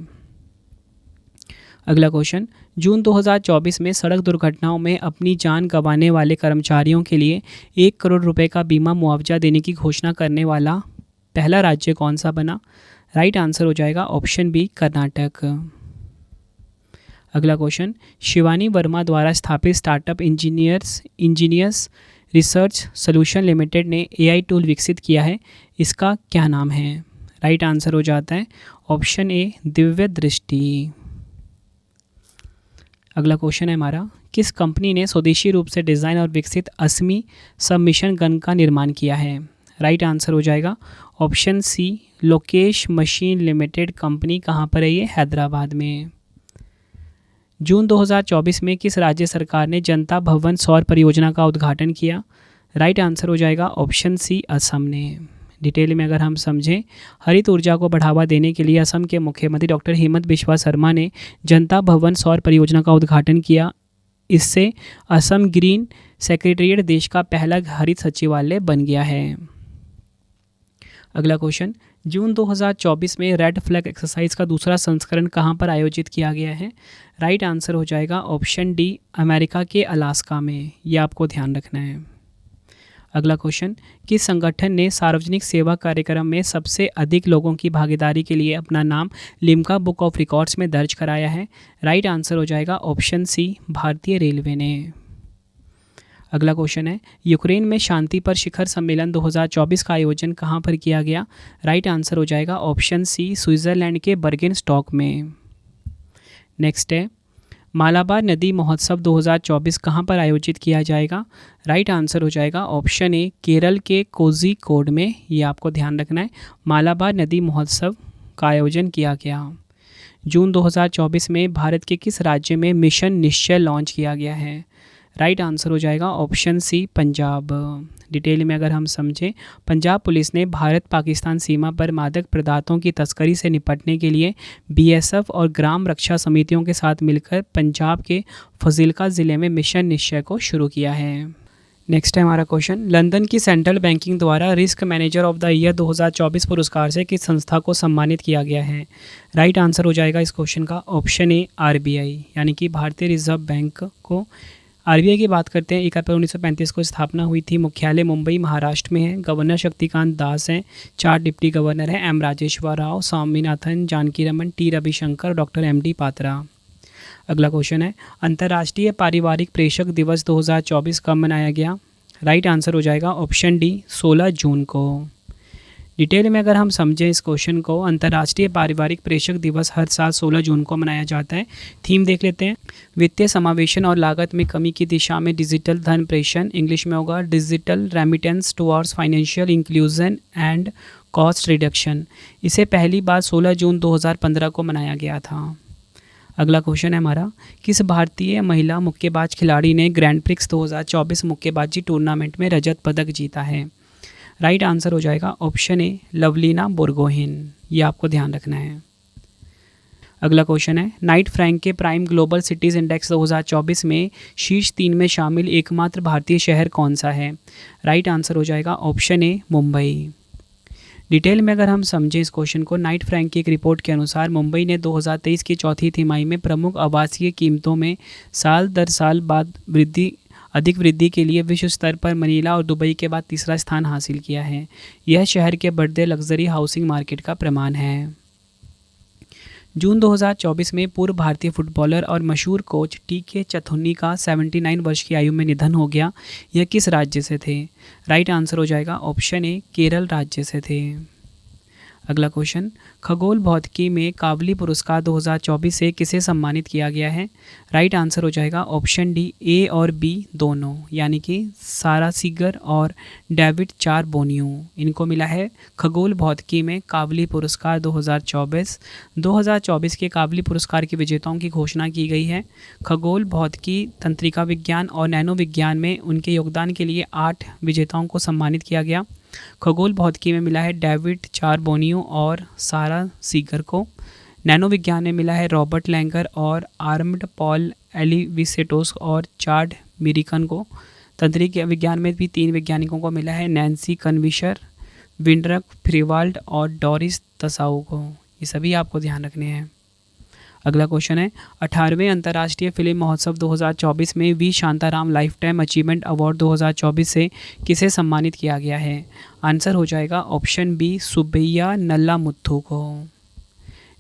अगला क्वेश्चन, जून 2024 में सड़क दुर्घटनाओं में अपनी जान गंवाने वाले कर्मचारियों के लिए 1 करोड़ रुपए का बीमा मुआवजा देने की घोषणा करने वाला पहला राज्य कौन सा बना? राइट आंसर हो जाएगा ऑप्शन बी, कर्नाटक। अगला क्वेश्चन, शिवानी वर्मा द्वारा स्थापित startup engineers research solution limited ने AI टूल विकसित किया है, इसका क्या नाम है? राइट आंसर हो जाता है ऑप्शन ए, दिव्य दृष्टि। अगला क्वेश्चन है हमारा, किस कंपनी ने स्वदेशी रूप से डिज़ाइन और विकसित असमी सबमिशन गन का निर्माण किया है? राइट आंसर हो जाएगा option C, Lokesh machine limited. Company कहाँ पर है ये? हैदराबाद में। जून 2024 में किस राज्य सरकार ने जनता भवन सौर परियोजना का उद्घाटन किया? राइट आंसर हो जाएगा ऑप्शन सी, असम ने। डिटेल में अगर हम समझें, हरित ऊर्जा को बढ़ावा देने के लिए असम के मुख्यमंत्री डॉक्टर हेमंत बिस्वा शर्मा ने जनता भवन सौर परियोजना का उद्घाटन किया। इससे असम ग्रीन सेक्रेटेरिएट देश का पहला हरित सचिवालय बन गया है। अगला क्वेश्चन, जून 2024 में रेड फ्लैग एक्सरसाइज का दूसरा संस्करण कहाँ पर आयोजित किया गया है? राइट आंसर हो जाएगा ऑप्शन डी, अमेरिका के अलास्का में। ये आपको ध्यान रखना है। अगला क्वेश्चन, किस संगठन ने सार्वजनिक सेवा कार्यक्रम में सबसे अधिक लोगों की भागीदारी के लिए अपना नाम लिम्का बुक ऑफ रिकॉर्ड्स में दर्ज कराया है? राइट आंसर हो जाएगा ऑप्शन सी, भारतीय रेलवे ने। अगला क्वेश्चन है, यूक्रेन में शांति पर शिखर सम्मेलन 2024 का आयोजन कहाँ पर किया गया? राइट आंसर हो जाएगा ऑप्शन सी, स्विट्जरलैंड के बर्गेनस्टॉक में। नेक्स्ट है, मालाबार नदी महोत्सव 2024 कहाँ पर आयोजित किया जाएगा? राइट आंसर हो जाएगा ऑप्शन ए, केरल के कोझिकोड में। ये आपको ध्यान रखना है, मालाबार नदी महोत्सव का आयोजन किया गया। जून 2024 में भारत के किस राज्य में मिशन निश्चय लॉन्च किया गया है? राइट आंसर हो जाएगा ऑप्शन सी, पंजाब। डिटेल में अगर हम समझें, पंजाब पुलिस ने भारत पाकिस्तान सीमा पर मादक पदार्थों की तस्करी से निपटने के लिए BSF और ग्राम रक्षा समितियों के साथ मिलकर पंजाब के फजीलका ज़िले में मिशन निश्चय को शुरू किया है। नेक्स्ट है हमारा क्वेश्चन, लंदन की सेंट्रल बैंकिंग द्वारा risk manager of the year 2024 पुरस्कार से किस संस्था को सम्मानित किया गया है? राइट आंसर हो जाएगा इस क्वेश्चन का ऑप्शन ए, RBI यानी कि भारतीय रिजर्व बैंक को। RBI की बात करते हैं, 1 अप्रैल 1935 को स्थापना हुई थी। मुख्यालय मुंबई महाराष्ट्र में है। गवर्नर शक्तिकांत दास हैं। 4 डिप्टी गवर्नर हैं, M Rajeshwar Rao, Swaminathan, Janaki Raman, T Ravishankar, doctor MD Patra. अगला क्वेश्चन है, अंतर्राष्ट्रीय पारिवारिक प्रेषक दिवस 2024 कब मनाया गया? राइट आंसर हो जाएगा ऑप्शन डी, 16 जून को। डिटेल में अगर हम समझें इस क्वेश्चन को, अंतर्राष्ट्रीय पारिवारिक प्रेषक दिवस हर साल 16 जून को मनाया जाता है। थीम देख लेते हैं, वित्तीय समावेशन और लागत में कमी की दिशा में डिजिटल धन प्रेषण। इंग्लिश में होगा digital remittance towards financial inclusion and cost reduction. इसे पहली बार 16 जून 2015 को मनाया गया था। अगला क्वेश्चन है हमारा, किस भारतीय महिला मुक्केबाज खिलाड़ी ने ग्रैंड प्रिक्स 2024 मुक्केबाजी टूर्नामेंट में रजत पदक जीता है? राइट आंसर हो जाएगा ऑप्शन ए, लवलीना बोरगोहेन। ये आपको ध्यान रखना है। अगला क्वेश्चन है, नाइट फ्रैंक के प्राइम ग्लोबल सिटीज़ इंडेक्स 2024 में शीर्ष 3 में शामिल एकमात्र भारतीय शहर कौन सा है? राइट आंसर हो जाएगा ऑप्शन ए, मुंबई। डिटेल में अगर हम समझें इस क्वेश्चन को, नाइट फ्रैंक की एक रिपोर्ट के अनुसार मुंबई ने 2023 की चौथी तिमाही में प्रमुख आवासीय कीमतों में साल दर साल बाद अधिक वृद्धि के लिए विश्व स्तर पर मनीला और दुबई के बाद तीसरा स्थान हासिल किया है। यह शहर के बढ़ते लग्जरी हाउसिंग मार्केट का प्रमाण है। जून 2024 में पूर्व भारतीय फुटबॉलर और मशहूर कोच TK चथुन्नी का 79 वर्ष की आयु में निधन हो गया। यह किस राज्य से थे? राइट आंसर हो जाएगा ऑप्शन ए, केरल राज्य से थे। अगला क्वेश्चन, खगोल भौतिकी में कावली पुरस्कार 2024 से किसे सम्मानित किया गया है? राइट आंसर हो जाएगा ऑप्शन डी, ए और बी दोनों, यानी कि सारा सीगर और डेविड चारबोनियो, इनको मिला है खगोल भौतिकी में कावली पुरस्कार 2024। 2024 के कावली पुरस्कार के विजेताओं की घोषणा की गई है। खगोल भौतिकी, तंत्रिका विज्ञान और नैनो विज्ञान में उनके योगदान के लिए 8 विजेताओं को सम्मानित किया गया। खगोल भौतिकी में मिला है डेविड चारबोनियो और सारा सीगर को। नैनो विज्ञान में मिला है रॉबर्ट लैंगर और आर्म्ड पॉल एलिविसेटोस और चार्ड मिरिकन को। तंत्रिका विज्ञान में भी 3 वैज्ञानिकों को मिला है, नैन्सी कन्विशर, विंड्रक फ्रीवाल्ड और डोरिस तसाउ को। ये सभी आपको ध्यान रखने हैं। अगला क्वेश्चन है, 18वें अंतर्राष्ट्रीय फिल्म महोत्सव 2024 में V Shantaram lifetime achievement award 2024 से किसे सम्मानित किया गया है? आंसर हो जाएगा option B, Subbaiah Nallamuthu को।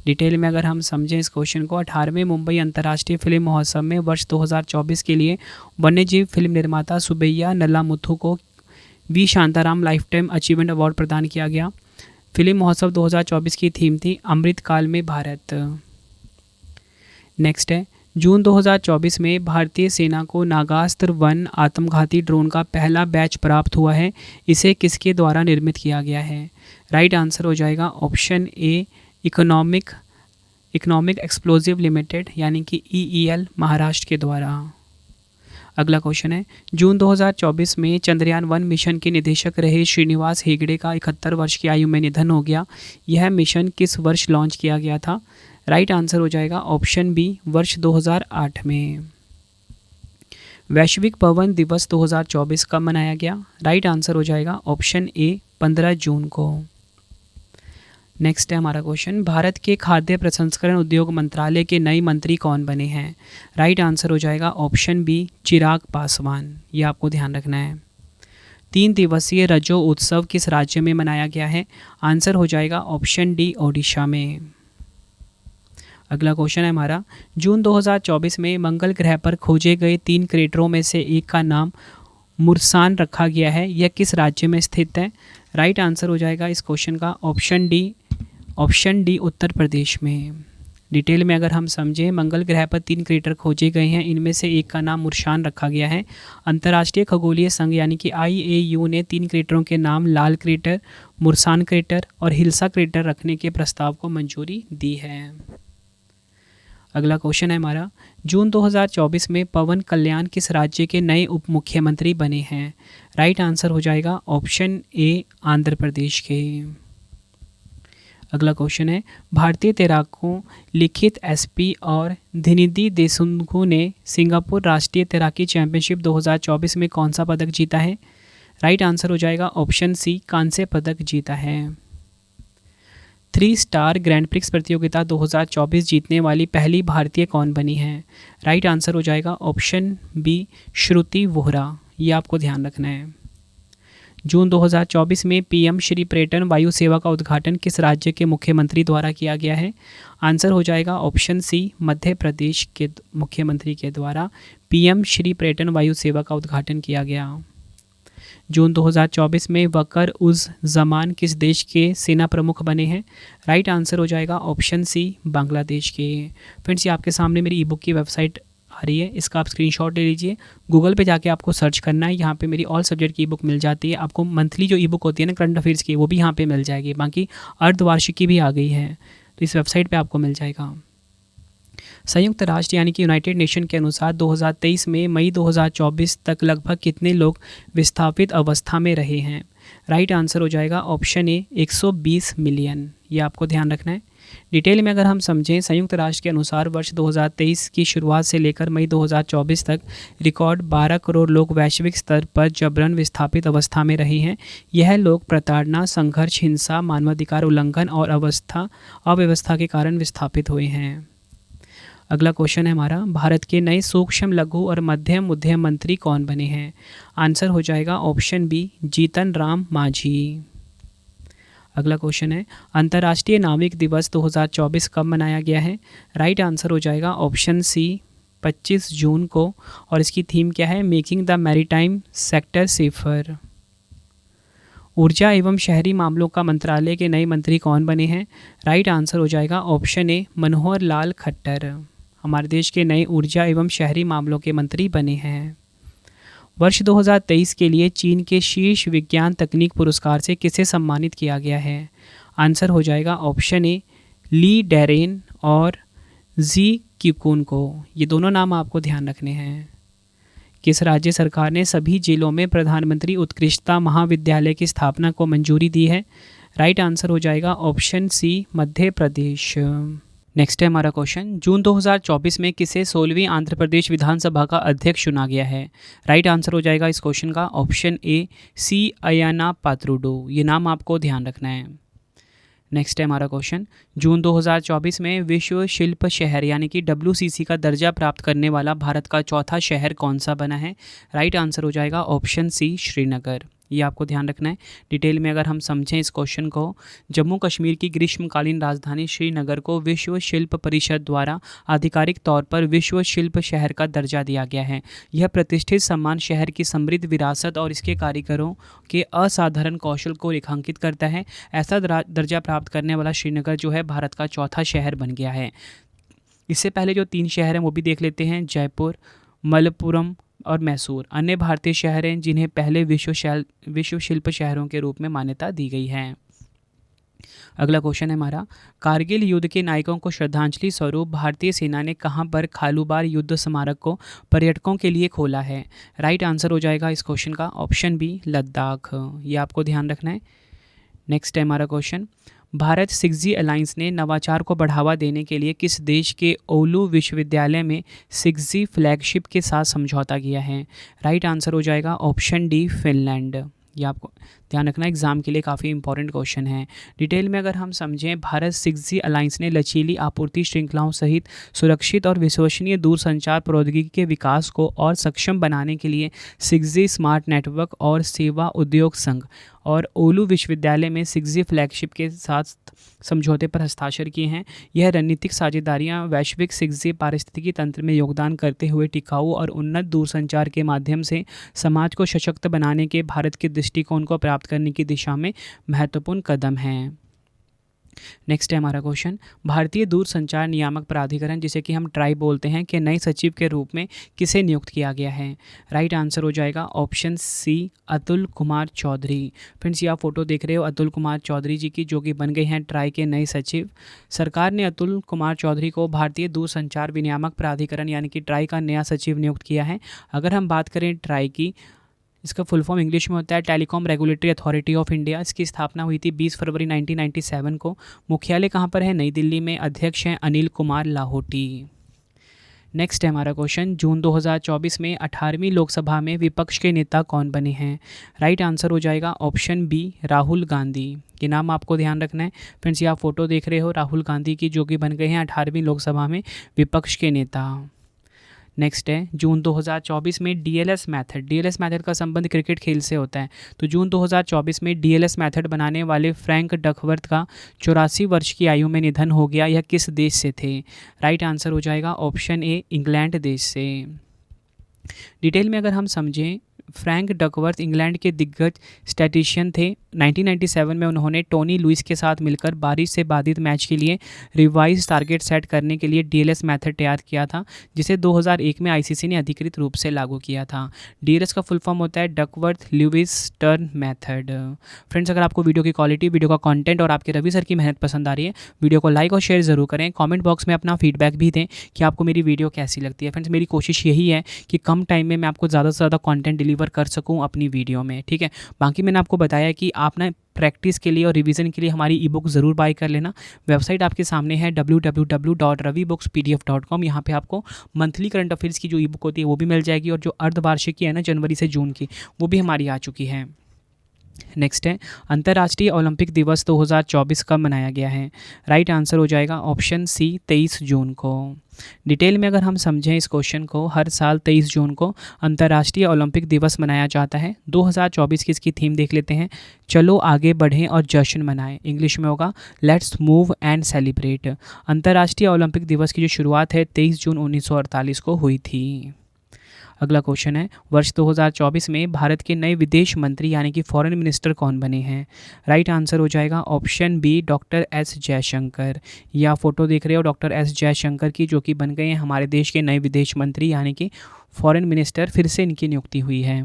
डिटेल में अगर हम समझें इस क्वेश्चन को, 18वें मुंबई अंतर्राष्ट्रीय फिल्म महोत्सव में वर्ष 2024 के लिए वन्यजीव फिल्म निर्माता सुब्बैया नल्ला मुथु को V Shantaram lifetime achievement award प्रदान किया गया। फिल्म महोत्सव 2024 की थीम थी अमृतकाल में भारत। नेक्स्ट है, जून 2024 में भारतीय सेना को नागास्त्र 1 आत्मघाती ड्रोन का पहला बैच प्राप्त हुआ है। इसे किसके द्वारा निर्मित किया गया है? राइट आंसर हो जाएगा ऑप्शन ए, इकोनॉमिक एक्सप्लोजिव लिमिटेड, यानी कि EEL, महाराष्ट्र के द्वारा। अगला क्वेश्चन है, जून 2024 में चंद्रयान 1 मिशन के निदेशक रहे श्रीनिवास हेगड़े का 71 वर्ष की आयु में निधन हो गया। यह मिशन किस वर्ष लॉन्च किया गया था? राइट आंसर हो जाएगा ऑप्शन बी, वर्ष 2008 में। वैश्विक पवन दिवस 2024 कब मनाया गया? राइट आंसर हो जाएगा ऑप्शन ए, 15 जून को। नेक्स्ट है हमारा क्वेश्चन, भारत के खाद्य प्रसंस्करण उद्योग मंत्रालय के नए मंत्री कौन बने हैं? राइट आंसर हो जाएगा ऑप्शन बी, चिराग पासवान। ये आपको ध्यान रखना है। 3 दिवसीय रजो उत्सव किस राज्य में मनाया गया है? आंसर हो जाएगा ऑप्शन डी, ओडिशा में। अगला क्वेश्चन है हमारा, जून 2024 में मंगल ग्रह पर खोजे गए 3 क्रेटरों में से एक का नाम मुर्सान रखा गया है। यह किस राज्य में स्थित है? राइट आंसर हो जाएगा इस क्वेश्चन का ऑप्शन डी, उत्तर प्रदेश में। डिटेल में अगर हम समझें, मंगल ग्रह पर 3 क्रेटर खोजे गए हैं, इनमें से एक का नाम मुर्सान रखा गया है। अंतर्राष्ट्रीय खगोलीय संघ यानी कि IAU ने 3 क्रेटरों के नाम लाल क्रेटर, मुर्सान क्रेटर और हिल्सा क्रेटर रखने के प्रस्ताव को मंजूरी दी है। अगला क्वेश्चन है हमारा, जून 2024 में पवन कल्याण किस राज्य के नए उप मुख्यमंत्री बने हैं? राइट आंसर हो जाएगा ऑप्शन ए, आंध्र प्रदेश के। अगला क्वेश्चन है, भारतीय तैराकों लिखित SP और धिनिधि देशमुख ने सिंगापुर राष्ट्रीय तैराकी चैंपियनशिप 2024 में कौन सा पदक जीता है? राइट आंसर हो जाएगा ऑप्शन सी, कांस्य पदक जीता है। 3 स्टार ग्रैंड प्रिक्स प्रतियोगिता 2024 जीतने वाली पहली भारतीय कौन बनी है? राइट आंसर हो जाएगा ऑप्शन बी, श्रुति वोहरा। ये आपको ध्यान रखना है। जून 2024 में PM श्री पर्यटन वायु सेवा का उद्घाटन किस राज्य के मुख्यमंत्री द्वारा किया गया है? आंसर हो जाएगा ऑप्शन सी, मध्य प्रदेश के मुख्यमंत्री के द्वारा PM श्री पर्यटन वायु सेवा का उद्घाटन किया गया। जून 2024 में वकर उज़ जमान किस देश के सेना प्रमुख बने हैं? राइट आंसर हो जाएगा ऑप्शन सी, बांग्लादेश के। फ्रेंड्स, ये आपके सामने मेरी ईबुक की वेबसाइट आ रही है, इसका आप स्क्रीनशॉट ले लीजिए। गूगल पे जाके आपको सर्च करना है, यहाँ पे मेरी ऑल सब्जेक्ट की ईबुक मिल जाती है। आपको मंथली जो ईबुक होती है ना करंट अफेयर्स की, वो भी यहाँ पे मिल जाएगी। बाकी अर्धवार्षिक की भी आ गई है, तो इस वेबसाइट पे आपको मिल जाएगा। संयुक्त राष्ट्र यानी कि यूनाइटेड नेशन के अनुसार 2023 में मई 2024 तक लगभग कितने लोग विस्थापित अवस्था में रहे हैं? राइट आंसर हो जाएगा ऑप्शन ए, 120 मिलियन। ये आपको ध्यान रखना है। डिटेल में अगर हम समझें, संयुक्त राष्ट्र के अनुसार वर्ष 2023 की शुरुआत से लेकर मई 2024 तक रिकॉर्ड 12 करोड़ लोग वैश्विक स्तर पर जबरन विस्थापित अवस्था में रहे हैं। यह लोग प्रताड़ना, संघर्ष, हिंसा, मानवाधिकार उल्लंघन और अव्यवस्था के कारण विस्थापित हुए हैं। अगला क्वेश्चन है हमारा, भारत के नए सूक्ष्म, लघु और मध्यम उद्यम मंत्री कौन बने हैं? आंसर हो जाएगा ऑप्शन बी, जीतन राम मांझी। अगला क्वेश्चन है, अंतर्राष्ट्रीय नाविक दिवस 2024 कब मनाया गया है? राइट आंसर हो जाएगा ऑप्शन सी, 25 जून को। और इसकी थीम क्या है? Making the maritime sector safer. ऊर्जा एवं शहरी मामलों का मंत्रालय के नए मंत्री कौन बने हैं? राइट आंसर हो जाएगा ऑप्शन ए मनोहर लाल खट्टर। हमारे देश के नए ऊर्जा एवं शहरी मामलों के मंत्री बने हैं। वर्ष 2023 के लिए चीन के शीर्ष विज्ञान तकनीक पुरस्कार से किसे सम्मानित किया गया है? आंसर हो जाएगा ऑप्शन ए ली डेरेन और जी क्यूकुन को। ये दोनों नाम आपको ध्यान रखने हैं। किस राज्य सरकार ने सभी जिलों में प्रधानमंत्री उत्कृष्टता महाविद्यालय की स्थापना को मंजूरी दी है? राइट आंसर हो जाएगा ऑप्शन सी मध्य प्रदेश। नेक्स्ट है हमारा क्वेश्चन, जून 2024 में किसे 16वीं आंध्र प्रदेश विधानसभा का अध्यक्ष चुना गया है? राइट आंसर हो जाएगा इस क्वेश्चन का ऑप्शन ए सी अयाना पात्रुडू। ये नाम आपको ध्यान रखना है। नेक्स्ट है हमारा क्वेश्चन, जून 2024 में विश्व शिल्प शहर यानी कि WCC का दर्जा प्राप्त करने वाला भारत का चौथा शहर कौन सा बना है? राइट आंसर हो जाएगा ऑप्शन सी श्रीनगर। ये आपको ध्यान रखना है। डिटेल में अगर हम समझें इस क्वेश्चन को, जम्मू कश्मीर की ग्रीष्मकालीन राजधानी श्रीनगर को विश्व शिल्प परिषद द्वारा आधिकारिक तौर पर विश्व शिल्प शहर का दर्जा दिया गया है। यह प्रतिष्ठित सम्मान शहर की समृद्ध विरासत और इसके कारीगरों के असाधारण कौशल को रेखांकित करता है। ऐसा दर्जा प्राप्त करने वाला श्रीनगर जो है भारत का चौथा शहर बन गया है। इससे पहले जो 3 शहर हैं वो भी देख लेते हैं, जयपुर, मलप्पुरम और मैसूर अन्य भारतीय शहर हैं जिन्हें पहले विश्व शिल्प शहरों के रूप में मान्यता दी गई है। अगला क्वेश्चन है हमारा, कारगिल युद्ध के नायकों को श्रद्धांजलि स्वरूप भारतीय सेना ने कहां पर खालूबार युद्ध स्मारक को पर्यटकों के लिए खोला है? राइट आंसर हो जाएगा इस क्वेश्चन का ऑप्शन बी लद्दाख। ये आपको ध्यान रखना है। नेक्स्ट है हमारा क्वेश्चन, भारत 6G अलायंस ने नवाचार को बढ़ावा देने के लिए किस देश के ओलू विश्वविद्यालय में 6G फ्लैगशिप के साथ समझौता किया है? राइट आंसर हो जाएगा ऑप्शन डी फिनलैंड। ये आपको ध्यान रखना, एग्जाम के लिए काफ़ी इंपॉर्टेंट क्वेश्चन है। डिटेल में अगर हम समझें, भारत 6G अलायंस ने लचीली आपूर्ति श्रृंखलाओं सहित सुरक्षित और विश्वसनीय दूरसंचार प्रौद्योगिकी के विकास को और सक्षम बनाने के लिए 6G स्मार्ट नेटवर्क और सेवा उद्योग संघ और ओलू विश्वविद्यालय में 6G फ्लैगशिप के साथ समझौते पर हस्ताक्षर किए हैं। यह रणनीतिक साझेदारियां वैश्विक 6G पारिस्थितिकी तंत्र में योगदान करते हुए टिकाऊ और उन्नत दूरसंचार के माध्यम से समाज को सशक्त बनाने के भारत के दृष्टिकोण को प्राप्त करने की दिशा में महत्वपूर्ण कदम हैं। नेक्स्ट है हमारा क्वेश्चन, भारतीय दूरसंचार नियामक प्राधिकरण जिसे कि हम ट्राई बोलते हैं के नए सचिव के रूप में किसे नियुक्त किया गया है? राइट आंसर हो जाएगा option C Atul Kumar Chaudhary. Friends, ये आप फोटो देख रहे हो अतुल कुमार चौधरी जी की, जो कि बन गए हैं ट्राई के नए सचिव। सरकार ने अतुल कुमार चौधरी को भारतीय दूरसंचार विनियामक प्राधिकरण यानी कि ट्राई का नया सचिव नियुक्त किया है। अगर हम बात करें ट्राई की, इसका फुल फॉर्म इंग्लिश में होता है telecom regulatory authority of India. इसकी स्थापना हुई थी 20 फरवरी 1997 को। मुख्यालय कहाँ पर है? नई दिल्ली में। अध्यक्ष हैं अनिल कुमार लाहोटी। नेक्स्ट है हमारा क्वेश्चन, जून 2024 में 18वीं लोकसभा में विपक्ष के नेता कौन बने हैं? राइट आंसर हो जाएगा ऑप्शन बी राहुल गांधी। ये नाम आपको ध्यान रखना है। फ्रेंड्स, ये आप फोटो देख रहे हो राहुल गांधी की, जो कि बन गए हैं 18वीं लोकसभा में विपक्ष के नेता। नेक्स्ट है, जून 2024 में डीएलएस मेथड का संबंध क्रिकेट खेल से होता है। तो जून 2024 में डीएलएस मेथड बनाने वाले फ्रैंक डकवर्थ का 84 वर्ष की आयु में निधन हो गया। यह किस देश से थे? राइट आंसर हो जाएगा ऑप्शन ए इंग्लैंड देश से। डिटेल में अगर हम समझें, फ्रैंक डकवर्थ इंग्लैंड के दिग्गज स्टैटिशियन थे। 1997 में उन्होंने टोनी लुइस के साथ मिलकर बारिश से बाधित मैच के लिए रिवाइज टारगेट सेट करने के लिए डीएलएस मेथड तैयार किया था, जिसे 2001 में आईसीसी ने अधिकृत रूप से लागू किया था। डीएलएस का फुल फॉर्म होता है Duckworth Louis turn method. Friends, अगर आपको वीडियो की क्वालिटी, वीडियो का कंटेंट और आपके रवि सर की मेहनत पसंद आ रही है, वीडियो को लाइक और शेयर ज़रूर करें। कॉमेंट बॉक्स में अपना फीडबैक भी दें कि आपको मेरी वीडियो कैसी लगती है। फ्रेंड्स, मेरी कोशिश यही है कि कम टाइम में मैं आपको ज़्यादा से ज़्यादा कॉन्टेंट डिलीवर कर सकूं अपनी वीडियो में, ठीक है। बाकी मैंने आपको बताया कि आप ना प्रैक्टिस के लिए और रिवीजन के लिए हमारी ई बुक ज़रूर बाय कर लेना। वेबसाइट आपके सामने है www.ravibookspdf.com। यहाँ पे आपको मंथली करंट अफेयर्स की जो ई बुक होती है वो भी मिल जाएगी, और जो अर्धवार्षिक की है ना जनवरी से जून की, वो भी हमारी आ चुकी है। नेक्स्ट है, अंतर्राष्ट्रीय ओलंपिक दिवस 2024 कब मनाया गया है? राइट आंसर हो जाएगा ऑप्शन सी 23 जून को। डिटेल में अगर हम समझें इस क्वेश्चन को, हर साल 23 जून को अंतर्राष्ट्रीय ओलंपिक दिवस मनाया जाता है। 2024 की इसकी थीम देख लेते हैं, चलो आगे बढ़ें और जश्न मनाएं। इंग्लिश में होगा लेट्स मूव एंड सेलिब्रेट। अंतर्राष्ट्रीय ओलंपिक दिवस की जो शुरुआत है 23 जून 1948 को हुई थी। अगला क्वेश्चन है, वर्ष 2024 में भारत के नए विदेश मंत्री यानी कि फॉरेन मिनिस्टर कौन बने हैं? राइट आंसर हो जाएगा option B doctor S Jaishankar. ये आप फोटो देख रहे हो डॉक्टर एस जयशंकर की, जो कि बन गए हैं हमारे देश के नए विदेश मंत्री यानी कि फॉरेन मिनिस्टर, फिर से इनकी नियुक्ति हुई है।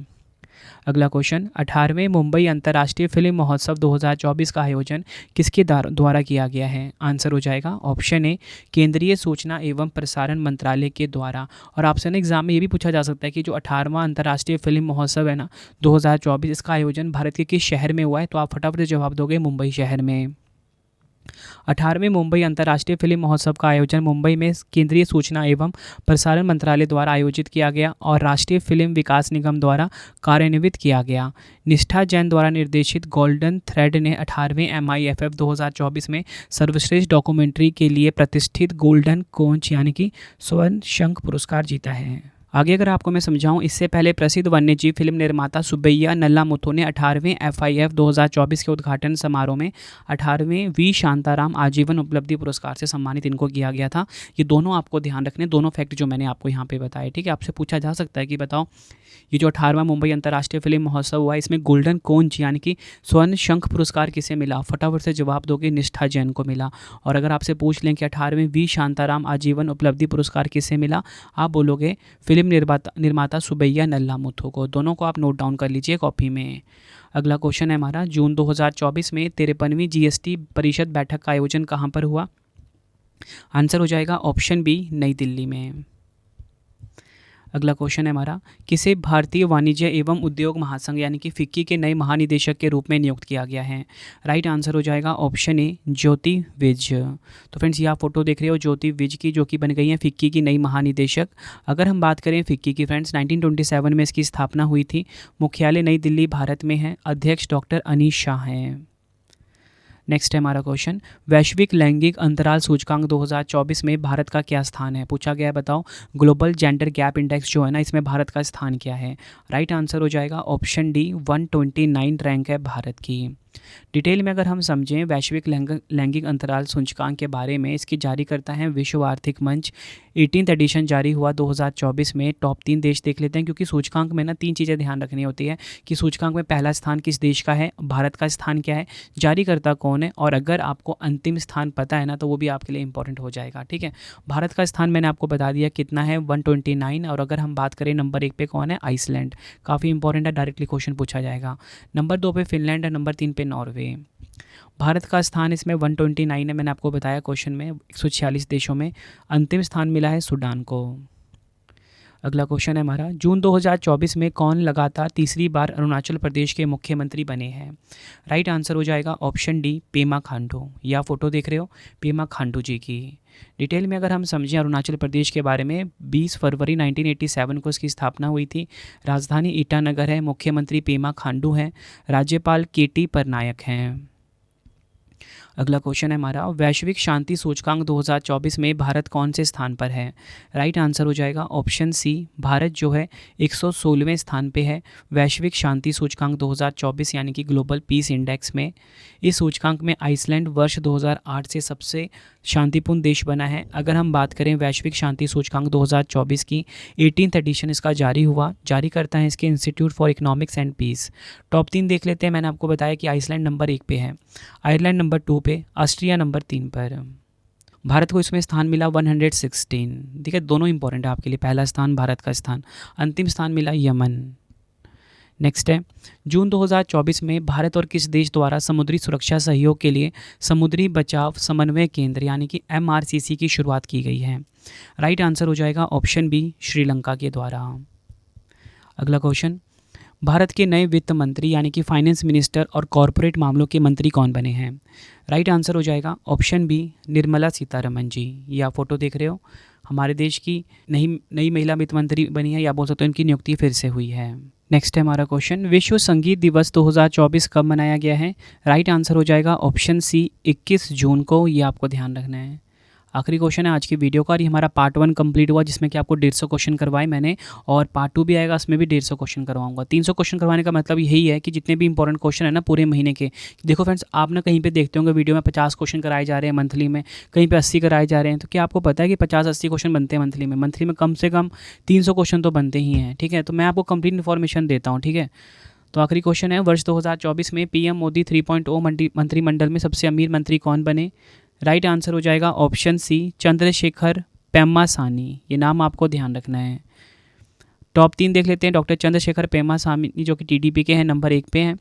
अगला क्वेश्चन, 18वें मुंबई अंतर्राष्ट्रीय फिल्म महोत्सव 2024 का आयोजन किसके द्वारा किया गया है? आंसर हो जाएगा ऑप्शन ए केंद्रीय सूचना एवं प्रसारण मंत्रालय के द्वारा। और ऑप्शन एग्जाम में ये भी पूछा जा सकता है कि जो 18वां अंतर्राष्ट्रीय फिल्म महोत्सव है ना 2024, इसका आयोजन भारत के किस शहर में हुआ है? तो आप फटाफट से जवाब दोगे मुंबई शहर में। 18वें मुंबई अंतर्राष्ट्रीय फिल्म महोत्सव का आयोजन मुंबई में केंद्रीय सूचना एवं प्रसारण मंत्रालय द्वारा आयोजित किया गया और राष्ट्रीय फिल्म विकास निगम द्वारा कार्यान्वित किया गया। निष्ठा जैन द्वारा निर्देशित गोल्डन थ्रेड ने 18वें MIFF 2024 में सर्वश्रेष्ठ डॉक्यूमेंट्री के लिए प्रतिष्ठित गोल्डन कोंच यानी कि स्वर्ण शंख पुरस्कार जीता है। आगे अगर आपको मैं समझाऊं, इससे पहले प्रसिद्ध वन्यजीव फिल्म निर्माता सुब्बैया नल्लामुथु ने 18वें FIF 2024 के उद्घाटन समारोह में 18वें वी शांताराम आजीवन उपलब्धि पुरस्कार से सम्मानित इनको किया गया था। ये दोनों आपको ध्यान रखने, दोनों फैक्ट जो मैंने आपको यहाँ पे बताए, ठीक है। आपसे पूछा जा सकता है कि बताओ ये जो 18वां मुंबई अंतर्राष्ट्रीय फिल्म महोत्सव हुआ, इसमें गोल्डन कोंच यानी कि स्वर्ण शंख पुरस्कार किसे मिला? फटाफट से जवाब दोगे, निष्ठा जैन को मिला। और अगर आपसे पूछ लें कि 18वें वी शांताराम आजीवन उपलब्धि पुरस्कार किसे मिला, आप बोलोगे फिल्म निर्माता सुब्बैया नल्लामुथु को। दोनों को आप नोट डाउन कर लीजिए कॉपी में। अगला क्वेश्चन है हमारा, जून 2024 में 53वीं GST परिषद बैठक का आयोजन कहाँ पर हुआ? आंसर हो जाएगा ऑप्शन बी नई दिल्ली में। अगला क्वेश्चन है हमारा, किसे भारतीय वाणिज्य एवं उद्योग महासंघ यानी कि फिक्की के नए महानिदेशक के रूप में नियुक्त किया गया है? राइट आंसर हो जाएगा ऑप्शन ए ज्योति विज। तो फ्रेंड्स ये आप फोटो देख रहे हो ज्योति विज की, जो कि बन गई हैं फिक्की की नई महानिदेशक। अगर हम बात करें फिक्की की फ्रेंड्स, 1927 में इसकी स्थापना हुई थी। मुख्यालय नई दिल्ली भारत में है। अध्यक्ष डॉक्टर अनीश शाह हैं। नेक्स्ट है हमारा क्वेश्चन, वैश्विक लैंगिक अंतराल सूचकांक 2024 में भारत का क्या स्थान है? पूछा गया है, बताओ ग्लोबल जेंडर गैप इंडेक्स जो है ना, इसमें भारत का स्थान क्या है? राइट आंसर हो जाएगा ऑप्शन डी 129 रैंक है भारत की। डिटेल में अगर हम समझें वैश्विक लैंगिक अंतराल सूचकांक के बारे में, इसकी जारी करता है विश्व आर्थिक मंच। 18th एडिशन जारी हुआ 2024 में। टॉप 3 देश देख लेते हैं, क्योंकि सूचकांक में ना 3 चीज़ें ध्यान रखनी होती है कि सूचकांक में पहला स्थान किस देश का है, भारत का स्थान क्या है, जारीकर्ता कौन है, और अगर आपको अंतिम स्थान पता है ना तो वो भी आपके लिए इंपॉर्टेंट हो जाएगा, ठीक है। भारत का स्थान मैंने आपको बता दिया कितना है, 129। और अगर हम बात करें नंबर 1 पे कौन है, आइसलैंड, काफ़ी इंपॉर्टेंट है, डायरेक्टली क्वेश्चन पूछा जाएगा। नंबर 2 पे फिनलैंड है, नंबर 3 पे नॉर्वे। भारत का स्थान इसमें 129 है, मैंने आपको बताया क्वेश्चन में। 146 देशों में अंतिम स्थान मिला है सूडान को। अगला क्वेश्चन है हमारा, जून 2024 में कौन लगातार तीसरी बार अरुणाचल प्रदेश के मुख्यमंत्री बने हैं? राइट आंसर हो जाएगा ऑप्शन डी पेमा खांडू। या फोटो देख रहे हो पेमा खांडू जी की। डिटेल में अगर हम समझें अरुणाचल प्रदेश के बारे में, 20 फरवरी 1987 को इसकी स्थापना हुई थी। राजधानी ईटानगर है। मुख्यमंत्री पेमा खांडू हैं। राज्यपाल KT पटनायक हैं। अगला क्वेश्चन है हमारा, वैश्विक शांति सूचकांक 2024 में भारत कौन से स्थान पर है? राइट आंसर हो जाएगा ऑप्शन सी, भारत जो है 116वें स्थान पे है वैश्विक शांति सूचकांक 2024 यानी कि ग्लोबल पीस इंडेक्स में। इस सूचकांक में आइसलैंड वर्ष 2008 से सबसे शांतिपूर्ण देश बना है। अगर हम बात करें वैश्विक शांति सूचकांक 2024 की, 18th एडिशन इसका जारी हुआ। जारी करता है इसके institute for economics and peace. Top 3 देख लेते हैं। मैंने आपको बताया कि आइसलैंड नंबर 1 पे है, आयरलैंड नंबर 2 पे, ऑस्ट्रिया नंबर 3 पर। भारत को इसमें स्थान मिला 116। देखिए दोनों इंपॉर्टेंट है आपके लिए, पहला स्थान भारत का स्थान, अंतिम स्थान मिला यमन। नेक्स्ट है, जून 2024 में भारत और किस देश द्वारा समुद्री सुरक्षा सहयोग के लिए समुद्री बचाव समन्वय केंद्र यानी कि MRCC की शुरुआत की गई है? राइट आंसर हो जाएगा ऑप्शन बी श्रीलंका के द्वारा। अगला क्वेश्चन, भारत के नए वित्त मंत्री यानी कि फाइनेंस मिनिस्टर और कॉरपोरेट मामलों के मंत्री कौन बने हैं? राइट आंसर हो जाएगा ऑप्शन बी निर्मला सीतारमण जी। ये आप फोटो देख रहे हो, हमारे देश की नई महिला वित्त मंत्री बनी है, या बोल सकते हो इनकी नियुक्ति फिर से हुई है। नेक्स्ट है हमारा क्वेश्चन, विश्व संगीत दिवस 2024 कब मनाया गया है? राइट आंसर हो जाएगा ऑप्शन सी 21 जून को। ये आपको ध्यान रखना है। आखिरी क्वेश्चन है आज की वीडियो का, और ये हमारा पार्ट 1 कंप्लीट हुआ, जिसमें कि आपको 150 क्वेश्चन करवाए मैंने, और पार्ट 2 भी आएगा, उसमें भी 150 क्वेश्चन करवाऊंगा। 300 क्वेश्चन करवाने का मतलब यही है कि जितने भी इंपॉर्टेंट क्वेश्चन है ना पूरे महीने के, देखो फ्रेंड्स, आप ना कहीं पे देखते होंगे वीडियो में 50 क्वेश्चन कराए जा रहे हैं मंथली में, कहीं पे 80 कराए जा रहे हैं, तो क्या आपको पता है कि 50-80 क्वेश्चन बनते हैं मंथली में? मंथली में कम से कम 300 क्वेश्चन तो बनते ही हैं, ठीक है। तो मैं आपको कंप्लीट इन्फॉर्मेशन देता हूँ, ठीक है। तो आखिरी क्वेश्चन है, वर्ष 2024 में पीएम मोदी 3.0 मंत्रिमंडल में सबसे अमीर मंत्री कौन बने? राइट आंसर हो जाएगा ऑप्शन सी, चंद्रशेखर पेम्मासानी। ये नाम आपको ध्यान रखना है। टॉप 3 देख लेते हैं। डॉक्टर चंद्रशेखर पेम्मासानी जो कि टीडीपी के हैं, नंबर 1 पे हैं।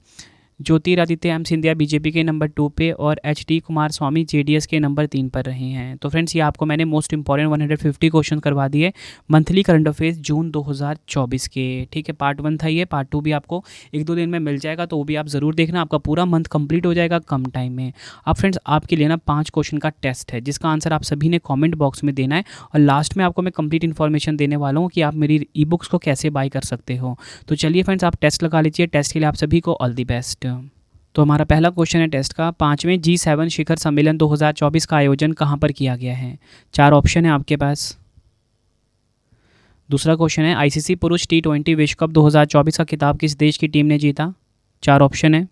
ज्योतिरादित्य एम सिंधिया बीजेपी के नंबर 2 पे, और एचडी कुमार स्वामी जेडीएस के नंबर 3 पर रहे हैं। तो फ्रेंड्स, ये आपको मैंने मोस्ट इंपॉर्टेंट 150 क्वेश्चन करवा दिए मंथली करंट अफेयर्स जून 2024 के, ठीक है। पार्ट 1 था ये, पार्ट 2 भी आपको 1-2 दिन में मिल जाएगा, तो वो भी आप ज़रूर देखना। आपका पूरा मंथ कंप्लीट हो जाएगा कम टाइम में। अब फ्रेंड्स, आपके लिए ना 5 क्वेश्चन का टेस्ट है, जिसका आंसर आप सभी ने कॉमेंट बॉक्स में देना है, और लास्ट में आपको मैं कंप्लीट इन्फॉर्मेशन देने वाला हूँ कि आप मेरी ई बुक्स को कैसे बाय कर सकते हो। तो चलिए फ्रेंड्स, आप टेस्ट लगा लीजिए। टेस्ट के लिए आप सभी को ऑल दी बेस्ट। तो हमारा पहला क्वेश्चन है टेस्ट का, 5वें G7 शिखर सम्मेलन 2024 का आयोजन कहाँ पर किया गया है? 4 ऑप्शन है आपके पास। दूसरा क्वेश्चन है, आईसीसी पुरुष T20 विश्व कप 2024 का खिताब किस देश की टीम ने जीता? 4 ऑप्शन है।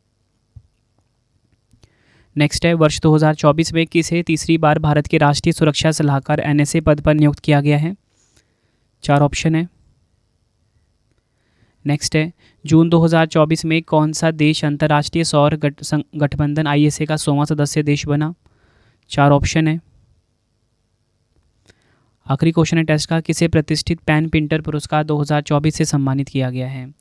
नेक्स्ट है, वर्ष 2024 में किसे तीसरी बार भारत के राष्ट्रीय सुरक्षा सलाहकार NSA पद पर नियुक्त किया गया है? 4 ऑप्शन है। नेक्स्ट है, जून 2024 में कौन सा देश अंतर्राष्ट्रीय सौर गठबंधन ISA का 100वां सदस्य देश बना? 4 ऑप्शन है। आखिरी क्वेश्चन है टेस्ट का, किसे प्रतिष्ठित पेन पिंटर पुरस्कार 2024 से सम्मानित किया गया है?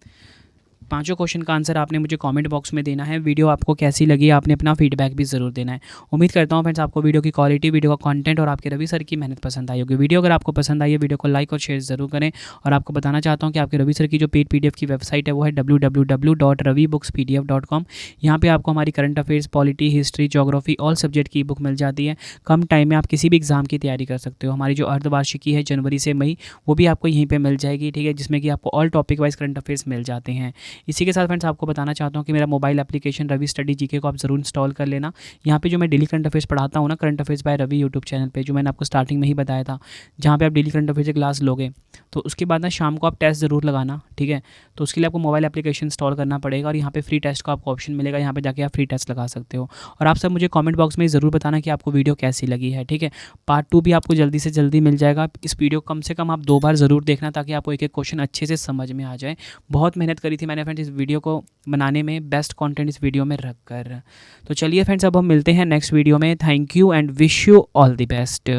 पांचों क्वेश्चन का आंसर आपने मुझे कमेंट बॉक्स में देना है। वीडियो आपको कैसी लगी, आपने अपना फीडबैक भी ज़रूर देना है। उम्मीद करता हूँ फ्रेंड्स, आपको वीडियो की क्वालिटी, वीडियो का कंटेंट और आपके रवि सर की मेहनत पसंद आई होगी। वीडियो अगर आपको पसंद आई है, वीडियो को लाइक और शेयर ज़रूर करें। और आपको बताना चाहता हूँ कि आपके रवि सर की जो पेड PDF की वेबसाइट है वो है www.ravibookspdf.com। यहाँ पर आपको हमारी current affairs, polity, history, geography, all subject की बुक मिल जाती है। कम टाइम में आप किसी भी एग्जाम की तैयारी कर सकते हो। हमारी जो अर्धवार्षिकी है जनवरी से मई, वो भी आपको यहीं पर मिल जाएगी, ठीक है, जिसमें कि आपको all topic wise current affairs मिल जाते हैं। इसी के साथ फ्रेंड्स, आपको बताना चाहता हूँ कि मेरा mobile application Ravi study GK को आप ज़रूर इंस्टॉल कर लेना। यहाँ पे जो मैं डेली करंट अफेयर्स पढ़ाता हूँ ना, current affairs by Ravi YouTube channel पे, जो मैंने आपको स्टार्टिंग में ही बताया था, जहाँ पे आप डेली करंट अफेयर्स की क्लास लोगे, तो उसके बाद ना शाम को आप टेस्ट ज़रूर लगाना, ठीक है। तो उसके लिए आपको मोबाइल एप्लीकेशन इंस्टॉल करना पड़ेगा, और यहाँ पे फ्री टेस्ट का आपको ऑप्शन मिलेगा, यहाँ पे जाके आप फ्री टेस्ट लगा सकते हो। और आप सब मुझे कॉमेंट बॉक्स में ज़रूर बताना कि आपको वीडियो कैसी लगी है, ठीक है। पार्ट 2 भी आपको जल्दी से जल्दी मिल जाएगा। इस वीडियो कम से कम आप 2 बार ज़रूर देखना, ताकि आपको एक एक क्वेश्चन अच्छे से समझ में आ जाए। बहुत मेहनत करी थी मैंने फ्रेंड्स इस वीडियो को बनाने में, बेस्ट कंटेंट इस वीडियो में रखकर। तो चलिए फ्रेंड्स, अब हम मिलते हैं नेक्स्ट वीडियो में। Thank you and wish you all the best.